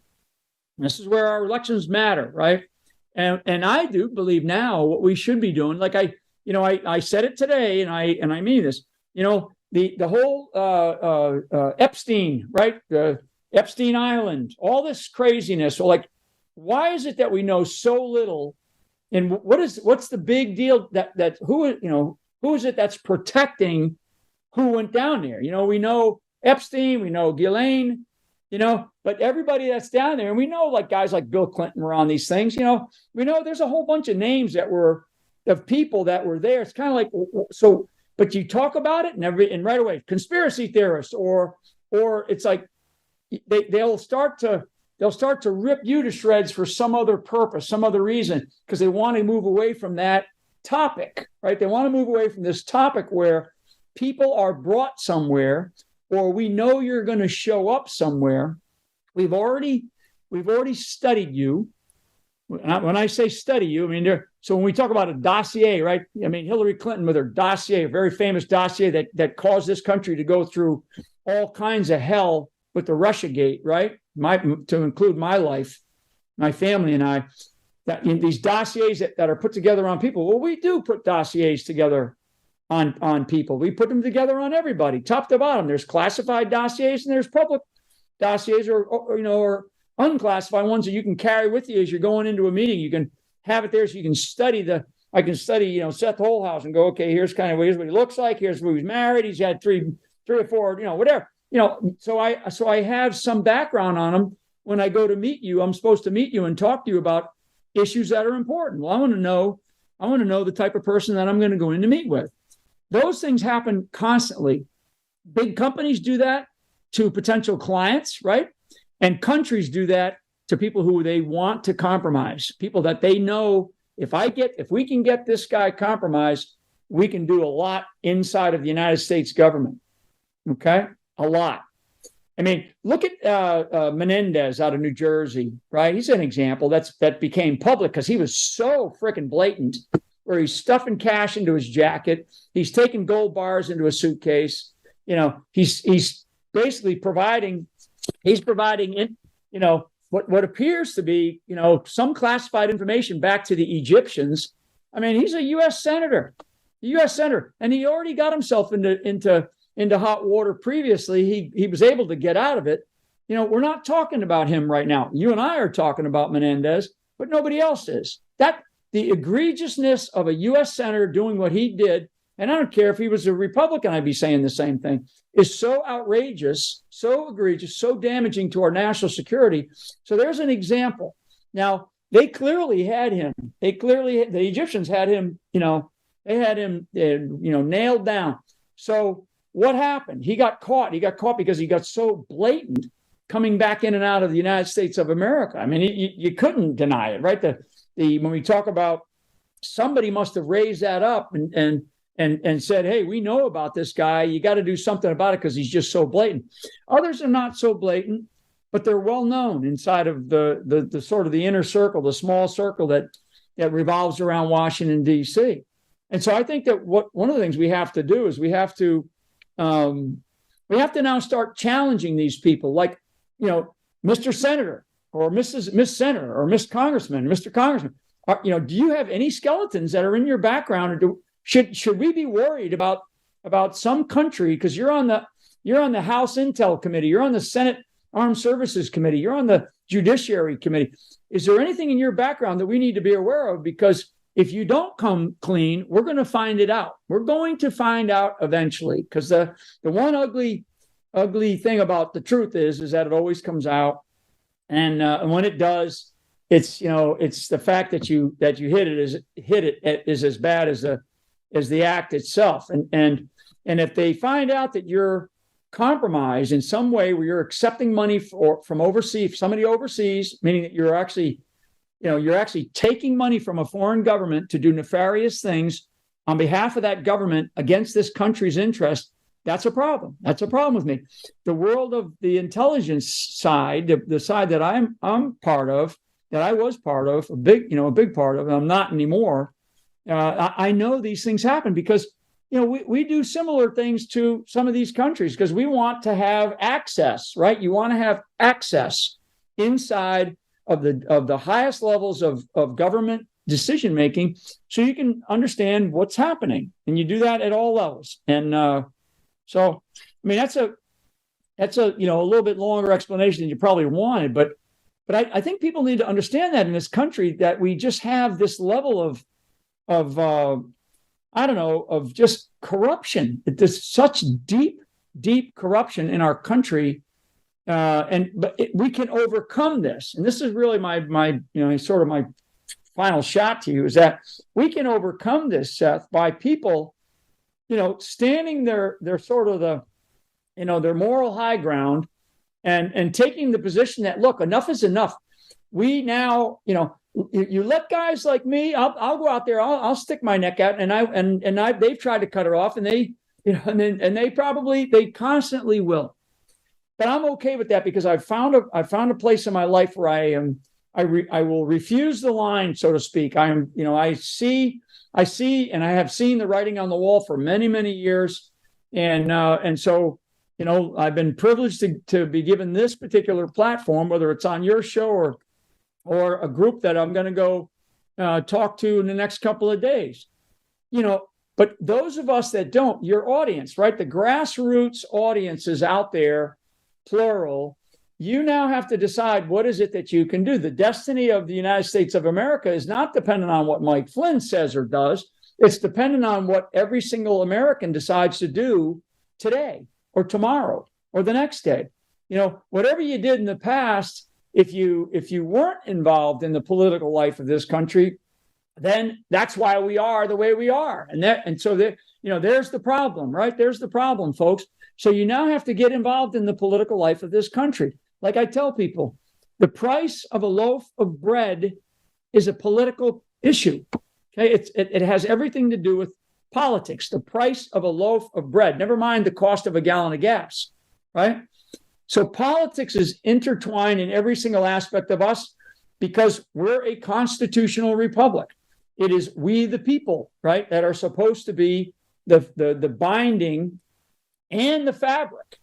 And this is where our elections matter, right? And I do believe now what we should be doing, like I said it today, and I mean this. The whole Epstein, right? The Epstein Island, all this craziness. So, like, why is it that we know so little? And what's the big deal that who is it that's protecting who went down there? We know Epstein, we know Ghislaine, but everybody that's down there, and we know like guys like Bill Clinton were on these things. We know there's a whole bunch of names that were of people that were there. It's kind of like, so, but you talk about it and right away, conspiracy theorists, or it's like they'll start to rip you to shreds for some other purpose, some other reason, because they want to move away from that topic, right? They want to move away from this topic where people are brought somewhere, or we know you're going to show up somewhere. We've already studied you. When I say study you, I mean, so when we talk about a dossier, right? I mean, Hillary Clinton with her dossier, a very famous dossier that caused this country to go through all kinds of hell with the Russiagate, right? To include my life, my family and I, these dossiers that are put together on people. Well, we do put dossiers together on people. We put them together on everybody, top to bottom. There's classified dossiers and there's public dossiers, or unclassified ones that you can carry with you as you're going into a meeting. You can have it there so you can study I can study, Seth Holhouse and go, okay, here's what he looks like. Here's who he's married. He's had three or four, whatever, so I have some background on him. When I go to meet you, I'm supposed to meet you and talk to you about issues that are important. Well, I want to know the type of person that I'm going to go in to meet with. Those things happen constantly. Big companies do that to potential clients, right? And countries do that to people who they want to compromise, people that they know if we can get this guy compromised, we can do a lot inside of the United States government. Okay? A lot. I mean, look at Menendez out of New Jersey, right? He's an example that became public because he was so freaking blatant, where he's stuffing cash into his jacket. He's taking gold bars into a suitcase. He's basically providing what appears to be, some classified information back to the Egyptians. I mean, he's a U.S. senator, and he already got himself into hot water previously. He was able to get out of it. We're not talking about him right now. You and I are talking about Menendez, but nobody else is. That the egregiousness of a U.S. senator doing what he did, and I don't care if he was a Republican, I'd be saying the same thing, is so outrageous, so egregious, so damaging to our national security. So there's an example. Now, they clearly had him. The Egyptians had him, they had him, nailed down. So what happened? He got caught. He got caught because he got so blatant coming back in and out of the United States of America. I mean, you couldn't deny it, right? When we talk about, somebody must have raised that up and said, hey, we know about this guy. You got to do something about it because he's just so blatant. Others are not so blatant, but they're well known inside of the sort of the inner circle, the small circle that revolves around Washington, D.C. And so I think that one of the things we have to do is we have to now start challenging these people, like, Mr. Senator or Miss Senator or Miss Congressman, Mr. Congressman. Do you have any skeletons that are in your background, or should we be worried about some country because you're on the House Intel Committee, you're on the Senate Armed Services Committee, you're on the Judiciary Committee? Is there anything in your background that we need to be aware of? Because if you don't come clean, we're going to find it out. We're going to find out eventually, because the one ugly thing about the truth is that it always comes out, and when it does, it's the fact that you hit it is as bad as the act itself. And if they find out that you're compromised in some way, where you're accepting money from overseas, somebody overseas, meaning that you're actually taking money from a foreign government to do nefarious things on behalf of that government against this country's interest, that's a problem. That's a problem with me. The world of the intelligence side, the side that I'm part of, that I was part of, a big part of, and I'm not anymore. I know these things happen because, we do similar things to some of these countries because we want to have access, right? You want to have access inside of the highest levels of government decision making, so you can understand what's happening, and you do that at all levels. And so, I mean, that's a little bit longer explanation than you probably wanted, but I think people need to understand that in this country, that we just have this level of just corruption. There's such deep corruption in our country, but we can overcome this. And this is really my sort of my final shot to you, is that we can overcome this, Seth, by people, standing their sort of their moral high ground, and taking the position that, look, enough is enough. We now, you let guys like me, I'll go out there, I'll stick my neck out, and they've tried to cut it off, and they, they constantly will. But I'm okay with that because I've found a place in my life where I will refuse the line, so to speak. I see, and I have seen the writing on the wall for many, many years, and so. I've been privileged to be given this particular platform, whether it's on your show or a group that I'm going to go talk to in the next couple of days. But those of us that don't, your audience, right? The grassroots audience is out there, plural. You now have to decide, what is it that you can do? The destiny of the United States of America is not dependent on what Mike Flynn says or does. It's dependent on what every single American decides to do today, or tomorrow, or the next day. Whatever you did in the past, if you weren't involved in the political life of this country, then that's why we are the way we are. And so there's the problem, right? There's the problem, folks. So you now have to get involved in the political life of this country. Like I tell people, the price of a loaf of bread is a political issue. Okay, it has everything to do with politics, the price of a loaf of bread, never mind the cost of a gallon of gas, right? So politics is intertwined in every single aspect of us because we're a constitutional republic. It is we, the people, right, that are supposed to be the binding and the fabric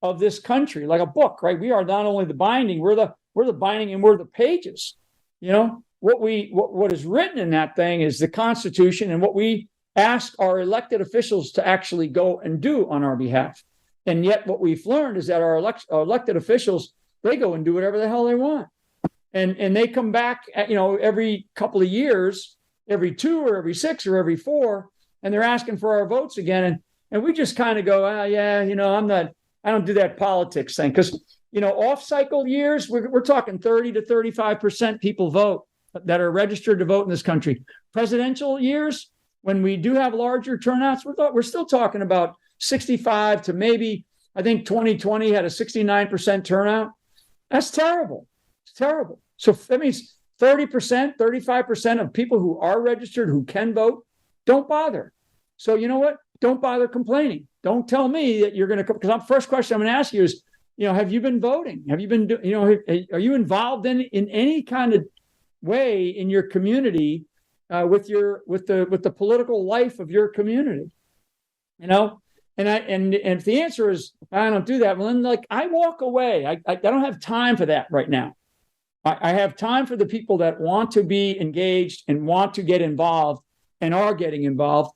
of this country, like a book, right? We are not only the binding, we're the binding, and we're the pages. What is written in that thing is the Constitution, and what we ask our elected officials to actually go and do on our behalf. And yet what we've learned is that our elected officials, they go and do whatever the hell they want. And they come back every couple of years, every 2 or every 6 or every 4, and they're asking for our votes again. And we just kind of go, I don't do that politics thing. Because, off cycle years, we're talking 30 to 35% people vote. that are registered to vote in this country. Presidential years, when we do have larger turnouts, we're still talking about 65 to maybe, I think 2020 had a 69% turnout. That's terrible. It's terrible. So that means 30%, 35% of people who are registered, who can vote, don't bother. So you know what? Don't bother complaining. Don't tell me that you're going to, because the first question I'm going to ask you is, have you been voting? Have you been, are you involved in any kind of way in your community with the political life of your community? And if the answer is I don't do that, well then I walk away. I don't have time for that right now. I have time for the people that want to be engaged and want to get involved and are getting involved.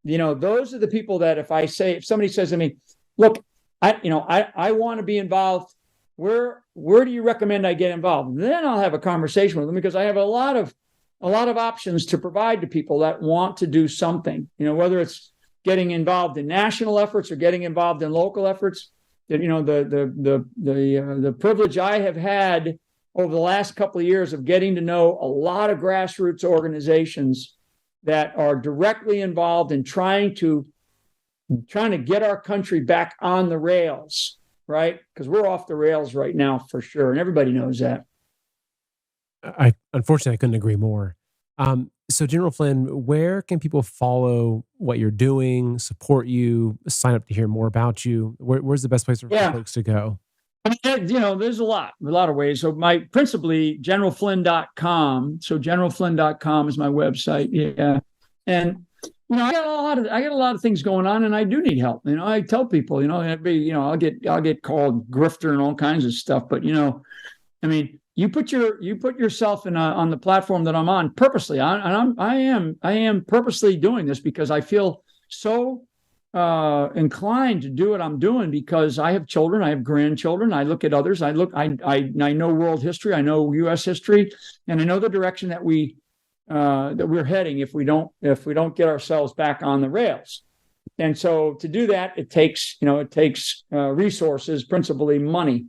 Those are the people that if somebody says to me, look, I want to be involved. Where do you recommend I get involved? Then I'll have a conversation with them, because I have a lot of options to provide to people that want to do something, whether it's getting involved in national efforts or getting involved in local efforts. The privilege I have had over the last couple of years of getting to know a lot of grassroots organizations that are directly involved in trying to get our country back on the rails, right? Because we're off the rails right now for sure, and everybody knows that. Unfortunately, I couldn't agree more. So General Flynn, where can people follow what you're doing, support you, sign up to hear more about you? Where's the best place for folks to go? There's a lot of ways. So principally generalflynn.com. So generalflynn.com is my website. Yeah. And, I got a lot of things going on, and I do need help. I tell people, I'll get called grifter and all kinds of stuff, but you put yourself on the platform that I'm on purposely. I am purposely doing this because I feel so inclined to do what I'm doing, because I have children, I have grandchildren, I look at others, I know world history, I know U.S. history, and I know the direction that we're heading if we don't get ourselves back on the rails. And so to do that, it takes resources, principally money.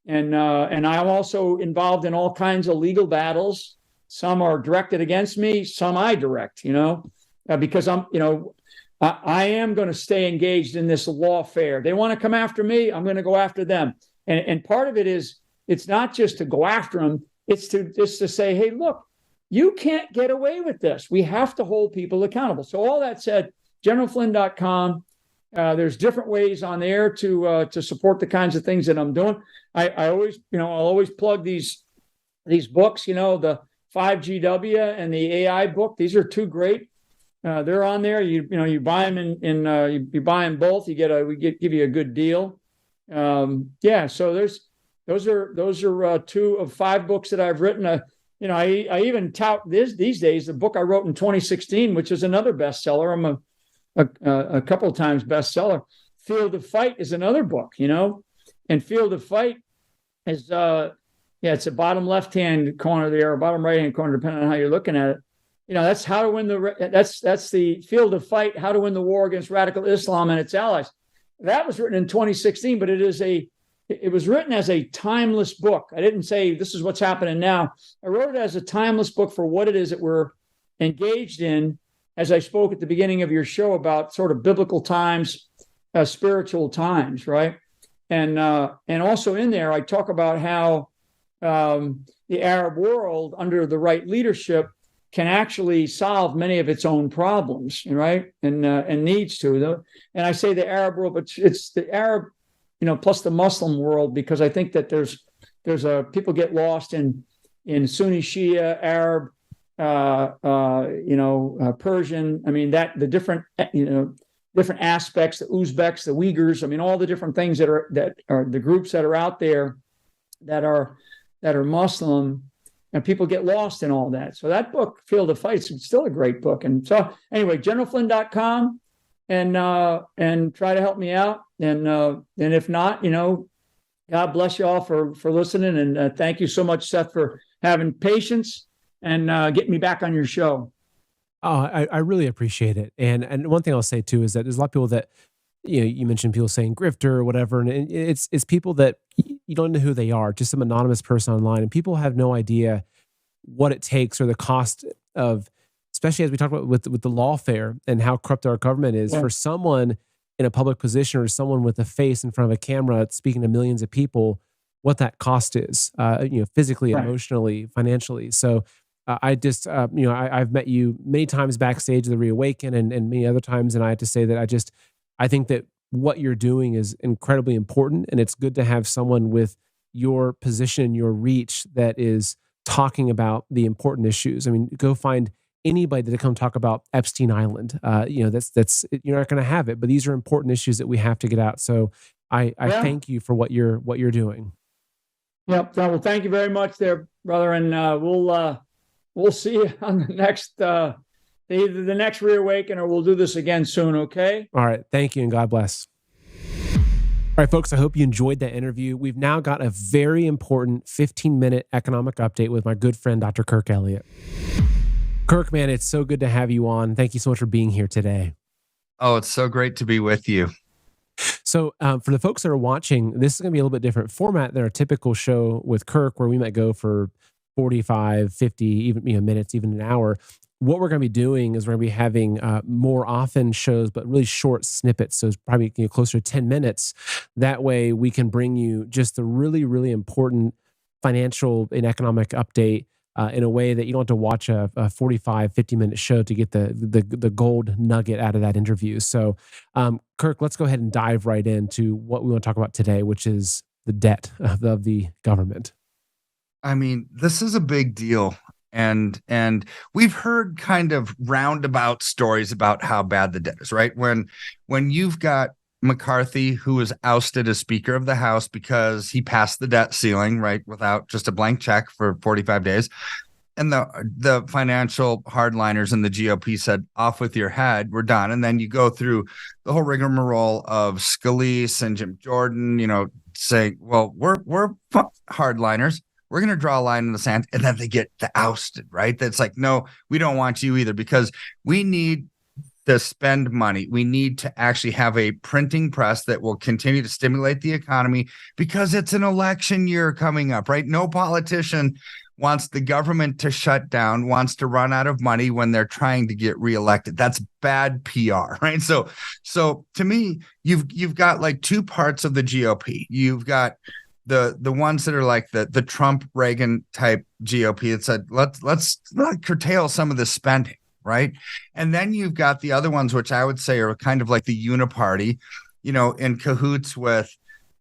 And I'm also involved in all kinds of legal battles. Some are directed against me, some I direct, because I am going to stay engaged in this lawfare. They want to come after me, I'm going to go after them. And part of it is, it's not just to go after them, it's to say, hey, look, you can't get away with this. We have to hold people accountable. So all that said, generalflynn.com. There's different ways on there to support the kinds of things that I'm doing. I'll always plug these books, the 5GW and the AI book. These are two great. They're on there. You buy them you buy them both. We give you a good deal. So those are 2 of 5 books that I've written. I even tout these days the book I wrote in 2016, which is another bestseller. I'm a couple of times bestseller. Field of Fight is another book, and Field of Fight is it's a bottom left-hand corner there, or bottom right-hand corner, depending on how you're looking at it. That's how to win that's the Field of Fight, how to win the war against radical Islam and its allies. That was written in 2016, but it was written as a timeless book. I didn't say this is what's happening now. I wrote it as a timeless book for what it is that we're engaged in, as I spoke at the beginning of your show about sort of biblical times, spiritual times, right? And also in there, I talk about how the Arab world, under the right leadership, can actually solve many of its own problems, right? And needs to. And I say the Arab world, but it's the Arab, plus the Muslim world, because I think that there's people get lost in Sunni, Shia, Arab, Persian. The different aspects, the Uzbeks, the Uyghurs. All the different things that are the groups that are out there that are Muslim, and people get lost in all that. So that book, Field of Fight, is still a great book. And so anyway, generalflynn.com, and try to help me out. And if not, God bless you all for listening. And thank you so much, Seth, for having patience and getting me back on your show. Oh, I really appreciate it. And one thing I'll say too is that there's a lot of people that, you mentioned people saying grifter or whatever, and it's people that you don't know who they are, just some anonymous person online, and people have no idea what it takes or the cost of, especially as we talk about with the lawfare and how corrupt our government is, for someone in a public position or someone with a face in front of a camera speaking to millions of people, what that cost is, physically, emotionally, financially. So I just, I've met you many times backstage at the Reawaken and many other times. And I have to say that I think that what you're doing is incredibly important. And it's good to have someone with your position, your reach that is talking about the important issues. I mean, go find anybody to come talk about Epstein Island. That's you're not going to have it, but these are important issues that we have to get out. So I thank you for what you're doing. Yep. Well, thank you very much there, brother. And we'll see you on the next, either the next Reawaken or we'll do this again soon. Okay. All right. Thank you and God bless. All right, folks, I hope you enjoyed that interview. We've now got a very important 15-minute economic update with my good friend, Dr. Kirk Elliott. Kirk, man, it's so good to have you on. Thank you so much for being here today. Oh, it's so great to be with you. So for the folks that are watching, this is going to be a little bit different format than our typical show with Kirk, where we might go for 45, 50, even minutes, even an hour. What we're going to be doing is we're going to be having more often shows, but really short snippets. So it's probably closer to 10 minutes. That way we can bring you just the really, really important financial and economic update in a way that you don't have to watch a 45, 50-minute show to get the gold nugget out of that interview. So Kirk, let's go ahead and dive right into what we want to talk about today, which is the debt of the government. I mean, this is a big deal. And we've heard kind of roundabout stories about how bad the debt is, right? When you've got McCarthy, who was ousted as Speaker of the House because he passed the debt ceiling, right, without just a blank check for 45 days. And the financial hardliners in the GOP said, off with your head, we're done. And then you go through the whole rigmarole of Scalise and Jim Jordan, saying, well, we're hardliners. We're going to draw a line in the sand, and then they get ousted, right? That's like, no, we don't want you either, because we need to spend money. We need to actually have a printing press that will continue to stimulate the economy, because it's an election year coming up, right? No politician wants the government to shut down, wants to run out of money when they're trying to get reelected. That's bad PR, right? So to me, you've got like two parts of the GOP. You've got the ones that are like the Trump Reagan type GOP that said, let's curtail some of the spending, right? And then you've got the other ones, which I would say are kind of like the uniparty, in cahoots with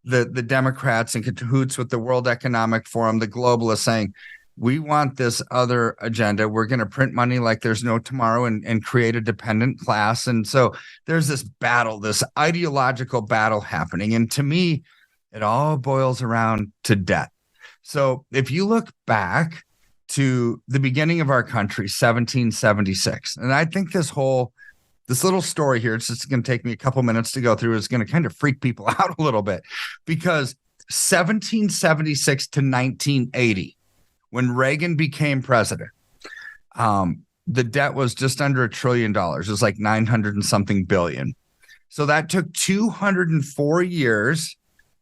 the Democrats and cahoots with the World Economic Forum, the globalists, saying, we want this other agenda. We're going to print money like there's no tomorrow and create a dependent class. And so there's this battle, this ideological battle happening. And to me, it all boils around to debt. So if you look back to the beginning of our country, 1776, and I think this little story here, it's just going to take me a couple minutes to go through, is going to kind of freak people out a little bit, because 1776 to 1980, when Reagan became president, the debt was just under $1 trillion. It was like 900 and something billion. So that took 204 years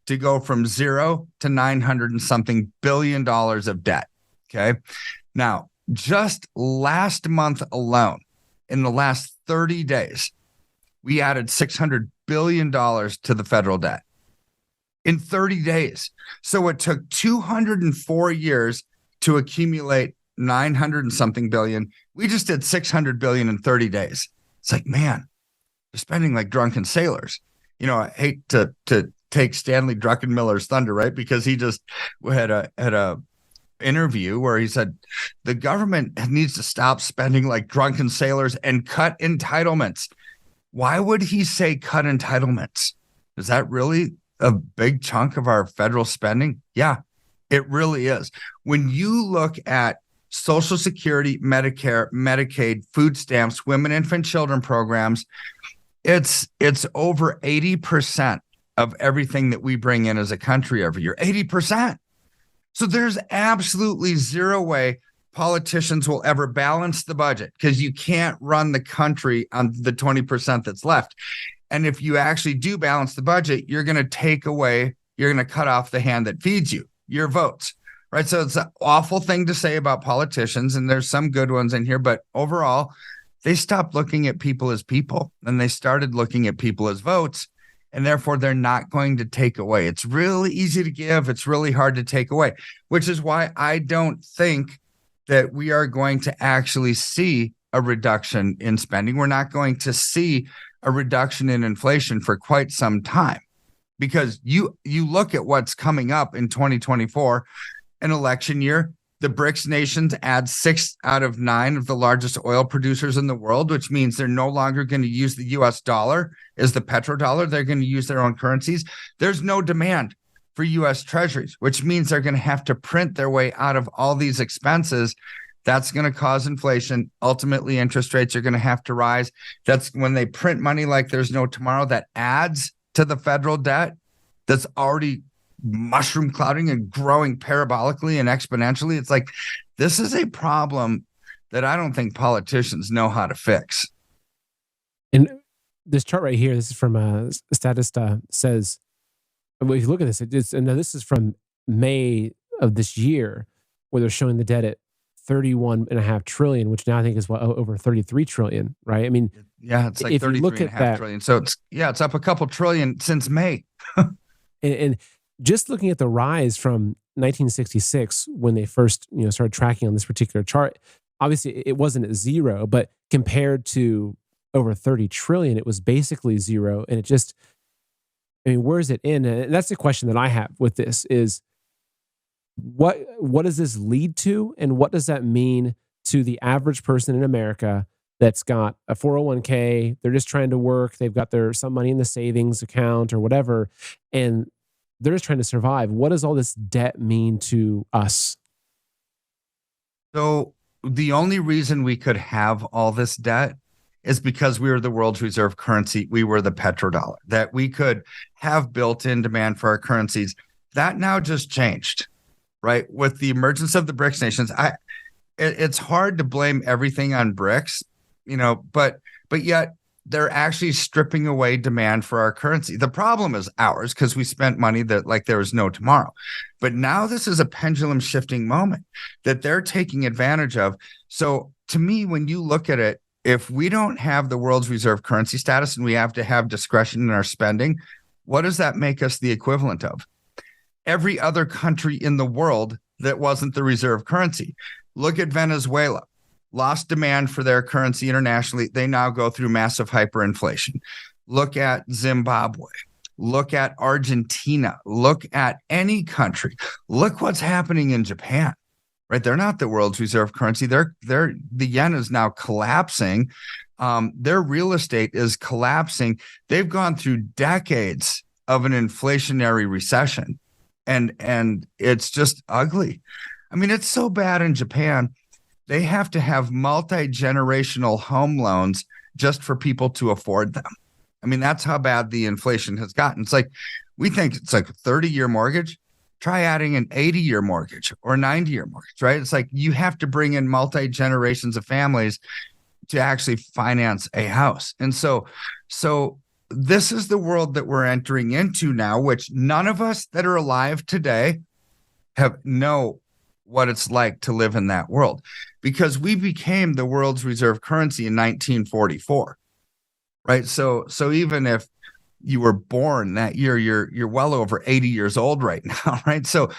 to go from zero to 900 and something billion dollars of debt. Okay. Now, just last month alone, in the last 30 days, we added $600 billion to the federal debt in 30 days. So it took 204 years to accumulate 900 and something billion. We just did 600 billion in 30 days. It's like, man, they're spending like drunken sailors. I hate to take Stanley Druckenmiller's thunder, right? Because he just had a interview where he said the government needs to stop spending like drunken sailors and cut entitlements. Why would he say cut entitlements? Is that really a big chunk of our federal spending? Yeah, it really is. When you look at Social Security, Medicare, Medicaid, food stamps, women, infant, children programs, it's over 80% of everything that we bring in as a country every year, 80%. So there's absolutely zero way politicians will ever balance the budget, because you can't run the country on the 20% that's left. And if you actually do balance the budget, you're going to cut off the hand that feeds you, your votes, right? So it's an awful thing to say about politicians, and there's some good ones in here, but overall, they stopped looking at people as people and they started looking at people as votes. And therefore, they're not going to take away. It's really easy to give. It's really hard to take away, which is why I don't think that we are going to actually see a reduction in spending. We're not going to see a reduction in inflation for quite some time, because you look at what's coming up in 2024, an election year. The BRICS nations add 6 out of 9 of the largest oil producers in the world, which means they're no longer going to use the US dollar as the petrodollar. They're going to use their own currencies. There's no demand for US treasuries, which means they're going to have to print their way out of all these expenses. That's going to cause inflation. Ultimately, interest rates are going to have to rise. That's when they print money like there's no tomorrow. That adds to the federal debt that's already mushroom clouding and growing parabolically and exponentially. It's like, this is a problem that I don't think politicians know how to fix. And this chart right here, this is from Statista, says, well, if you look at this, and now this is from May of this year, where they're showing the debt at 31.5 trillion, which now I think is over 33 trillion, right? I mean, yeah, it's like 33.5 trillion. So it's up a couple trillion since May. and just looking at the rise from 1966, when they first started tracking on this particular chart, obviously it wasn't at zero, but compared to over 30 trillion, it was basically zero. And it just, I mean, where is it in? And that's the question that I have with this is, what does this lead to? And what does that mean to the average person in America that's got a 401k? They're just trying to work. They've got some money in the savings account or whatever, and they're just trying to survive. What does all this debt mean to us? So the only reason we could have all this debt is because we were the world's reserve currency. We were the petrodollar, that we could have built-in demand for our currencies. That now just changed, right? With the emergence of the BRICS nations, it's hard to blame everything on BRICS, but yet they're actually stripping away demand for our currency. The problem is ours, because we spent money that like there was no tomorrow. But now this is a pendulum shifting moment that they're taking advantage of. So to me, when you look at it, if we don't have the world's reserve currency status and we have to have discretion in our spending, what does that make us the equivalent of? Every other country in the world that wasn't the reserve currency. Look at Venezuela. Lost demand for their currency internationally. They now go through massive hyperinflation. Look at Zimbabwe. Look at Argentina. Look at any country. Look what's happening in Japan, right? They're not the world's reserve currency. The yen is now collapsing. Their real estate is collapsing. They've gone through decades of an inflationary recession, and it's just ugly. I mean, it's so bad in Japan. They have to have multi-generational home loans just for people to afford them. I mean, that's how bad the inflation has gotten. It's like, we think it's like a 30-year mortgage. Try adding an 80-year mortgage or 90-year mortgage, right? It's like you have to bring in multi-generations of families to actually finance a house. And so this is the world that we're entering into now, which none of us that are alive today know what it's like to live in that world, because we became the world's reserve currency in 1944, right? So even if you were born that year, you're well over 80 years old right now, right? So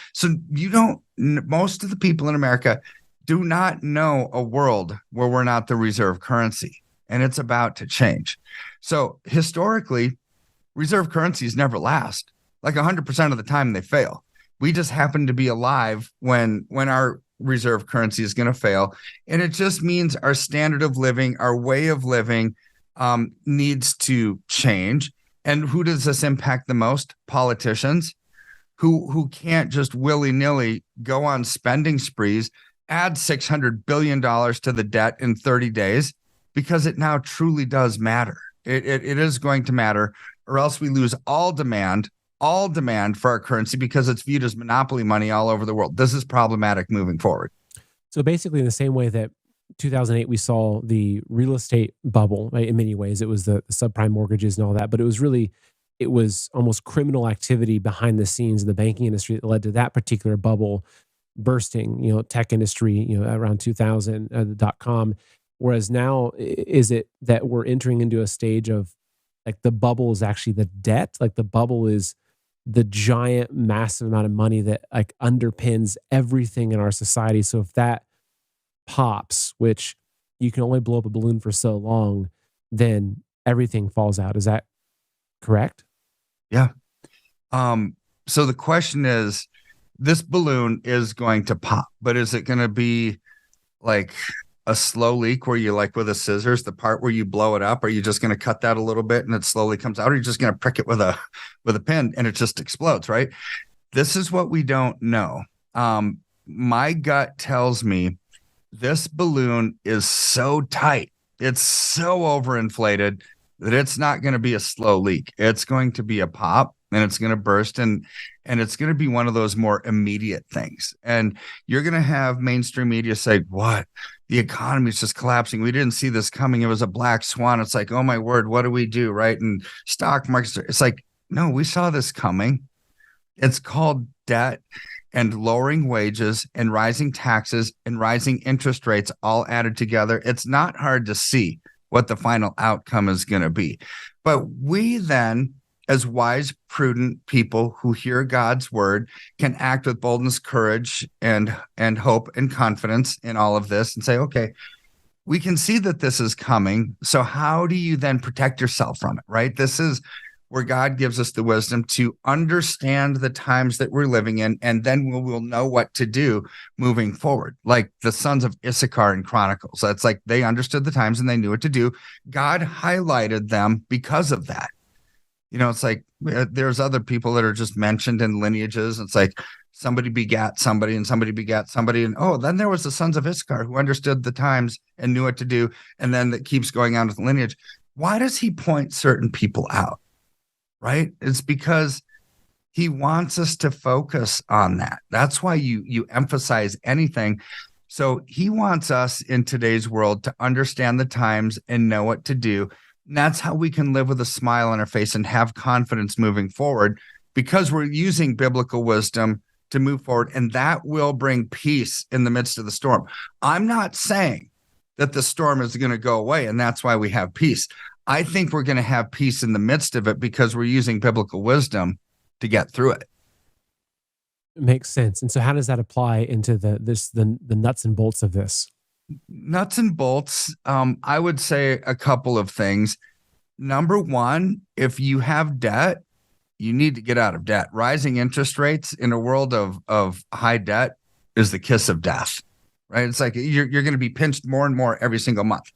most of the people in America do not know a world where we're not the reserve currency, and it's about to change. So historically, reserve currencies never last. Like 100% of the time they fail. We just happen to be alive when our reserve currency is going to fail. And it just means our standard of living, our way of living needs to change. And who does this impact the most? Politicians who can't just willy-nilly go on spending sprees, add $600 billion to the debt in 30 days, because it now truly does matter. It is going to matter, or else we lose all demand for our currency, because it's viewed as monopoly money all over the world. This is problematic moving forward. So basically, in the same way that 2008, we saw the real estate bubble, right? In many ways, it was the subprime mortgages and all that, but it was almost criminal activity behind the scenes in the banking industry that led to that particular bubble. bursting, tech industry, around 2000, the .com. Whereas now, is it that we're entering into a stage of like the bubble is actually the debt? Like the bubble is the giant, massive amount of money that like underpins everything in our society. So if that pops, which you can only blow up a balloon for so long, then everything falls out. Is that correct? Yeah. So the question is, this balloon is going to pop, but is it going to be like a slow leak where you like with a scissors, the part where you blow it up? Are you just going to cut that a little bit and it slowly comes out? Or are you just going to prick it with a pin and it just explodes, right? This is what we don't know. My gut tells me this balloon is so tight, it's so overinflated that it's not going to be a slow leak. It's going to be a pop and it's going to burst, and it's going to be one of those more immediate things. And you're going to have mainstream media say, what? The economy is just collapsing. We didn't see this coming. It was a black swan. It's like, oh my word, what do we do? Right. And stock markets, it's like, no, we saw this coming. It's called debt and lowering wages and rising taxes and rising interest rates all added together. It's not hard to see what the final outcome is going to be. But we then, as wise, prudent people who hear God's word, can act with boldness, courage, and hope and confidence in all of this and say, okay, we can see that this is coming. So how do you then protect yourself from it, right? This is where God gives us the wisdom to understand the times that we're living in, and then we'll know what to do moving forward. Like the sons of Issachar in Chronicles. That's like they understood the times and they knew what to do. God highlighted them because of that. It's like there's other people that are just mentioned in lineages. It's like somebody begat somebody and somebody begat somebody. And then there was the sons of Issachar who understood the times and knew what to do. And then that keeps going on with the lineage. Why does he point certain people out? Right? It's because he wants us to focus on that. That's why you emphasize anything. So he wants us in today's world to understand the times and know what to do. And that's how we can live with a smile on our face and have confidence moving forward, because we're using biblical wisdom to move forward. And that will bring peace in the midst of the storm. I'm not saying that the storm is going to go away and that's why we have peace. I think we're going to have peace in the midst of it because we're using biblical wisdom to get through it. It makes sense. And so how does that apply into the nuts and bolts of this? Nuts and bolts, I would say a couple of things. Number one, if you have debt, you need to get out of debt. Rising interest rates in a world of high debt is the kiss of death, right? It's like you're going to be pinched more and more every single month.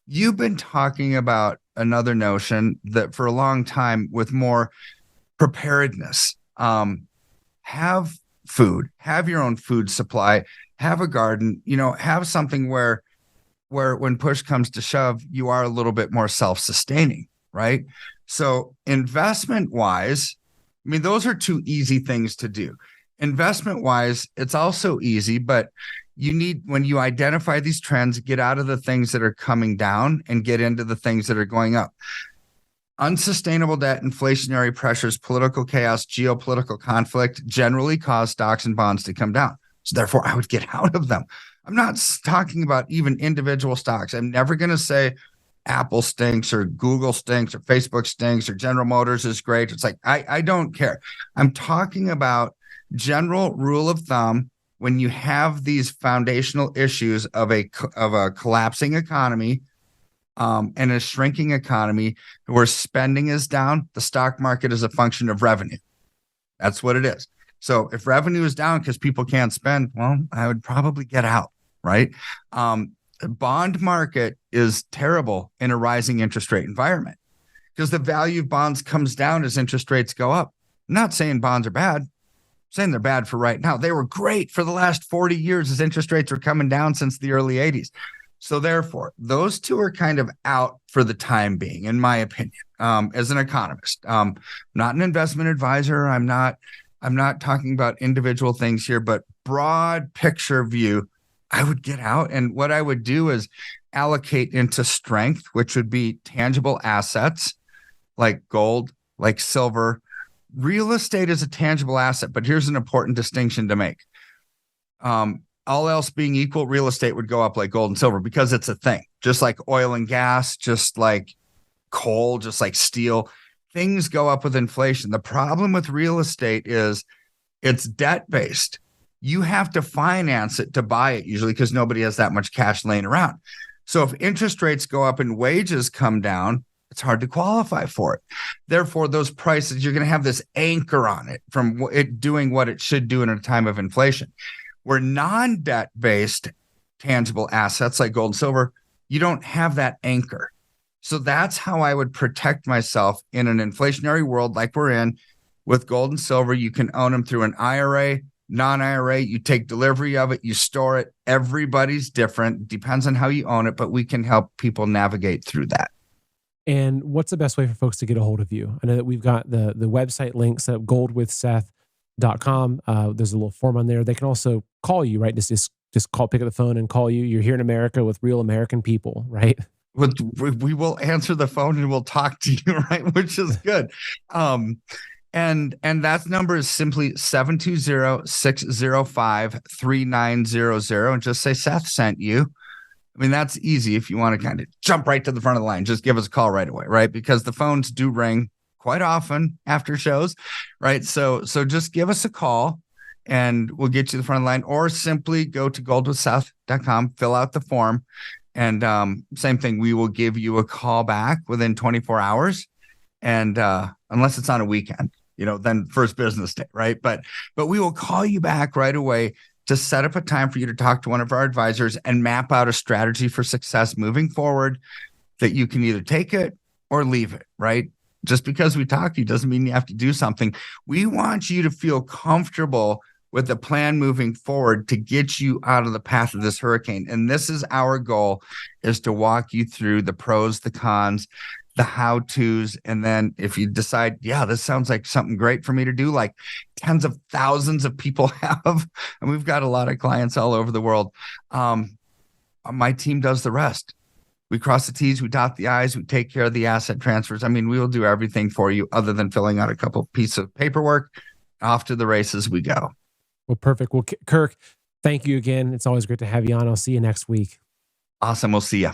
You've been talking about another notion that for a long time with more preparedness. Have food, have your own food supply, have a garden, have something where when push comes to shove, you are a little bit more self-sustaining, right? So investment wise, those are two easy things to do. Investment wise, it's also easy, but you need, when you identify these trends, get out of the things that are coming down and get into the things that are going up. Unsustainable debt, inflationary pressures, political chaos, geopolitical conflict generally cause stocks and bonds to come down. So therefore, I would get out of them. I'm not talking about even individual stocks. I'm never going to say Apple stinks or Google stinks or Facebook stinks or General Motors is great. It's like, I don't care. I'm talking about general rule of thumb. When you have these foundational issues of a collapsing economy and a shrinking economy where spending is down, the stock market is a function of revenue. That's what it is. So if revenue is down because people can't spend, well, I would probably get out, right? The bond market is terrible in a rising interest rate environment because the value of bonds comes down as interest rates go up. I'm not saying bonds are bad. Saying they're bad for right now. They were great for the last 40 years as interest rates were coming down since the early 80s. So therefore, those two are kind of out for the time being, in my opinion, as an economist. Not an investment advisor. I'm not talking about individual things here, but broad picture view, I would get out. And what I would do is allocate into strength, which would be tangible assets like gold, like silver. Real estate is a tangible asset, but here's an important distinction to make. All else being equal, real estate would go up like gold and silver because it's a thing, just like oil and gas, just like coal, just like steel. Things go up with inflation. The problem with real estate is it's debt based. You have to finance it to buy it usually because nobody has that much cash laying around. So if interest rates go up and wages come down, it's hard to qualify for it. Therefore, those prices, you're going to have this anchor on it from it doing what it should do in a time of inflation. Where non-debt based tangible assets like gold and silver, you don't have that anchor. So that's how I would protect myself in an inflationary world like we're in. With gold and silver, you can own them through an IRA, non-IRA. You take delivery of it, you store it. Everybody's different. Depends on how you own it, but we can help people navigate through that. And what's the best way for folks to get a hold of you? I know that we've got the website links at goldwithseth.com. There's a little form on there. They can also call you, right? Just call, pick up the phone and call you. You're here in America with real American people, right? We will answer the phone and we'll talk to you, right? Which is good. And that number is simply 720-605-3900 and just say Seth sent you. I mean, that's easy if you want to kind of jump right to the front of the line. Just give us a call right away, right? Because the phones do ring quite often after shows, right? So just give us a call and we'll get you to the front of the line, or simply go to goldwithseth.com, fill out the form, and same thing, we will give you a call back within 24 hours. And unless it's on a weekend, then first business day, right? But we will call you back right away to set up a time for you to talk to one of our advisors and map out a strategy for success moving forward that you can either take it or leave it, right? Just because we talk to you doesn't mean you have to do something. We want you to feel comfortable with the plan moving forward to get you out of the path of this hurricane. And this is our goal, is to walk you through the pros, the cons, the how-tos. And then if you decide, yeah, this sounds like something great for me to do, like tens of thousands of people have, and we've got a lot of clients all over the world. My team does the rest. We cross the T's, we dot the I's, we take care of the asset transfers. I mean, we will do everything for you other than filling out a couple pieces of paperwork. Off to the races we go. Well, perfect. Well, Kirk, thank you again. It's always great to have you on. I'll see you next week. Awesome. We'll see you.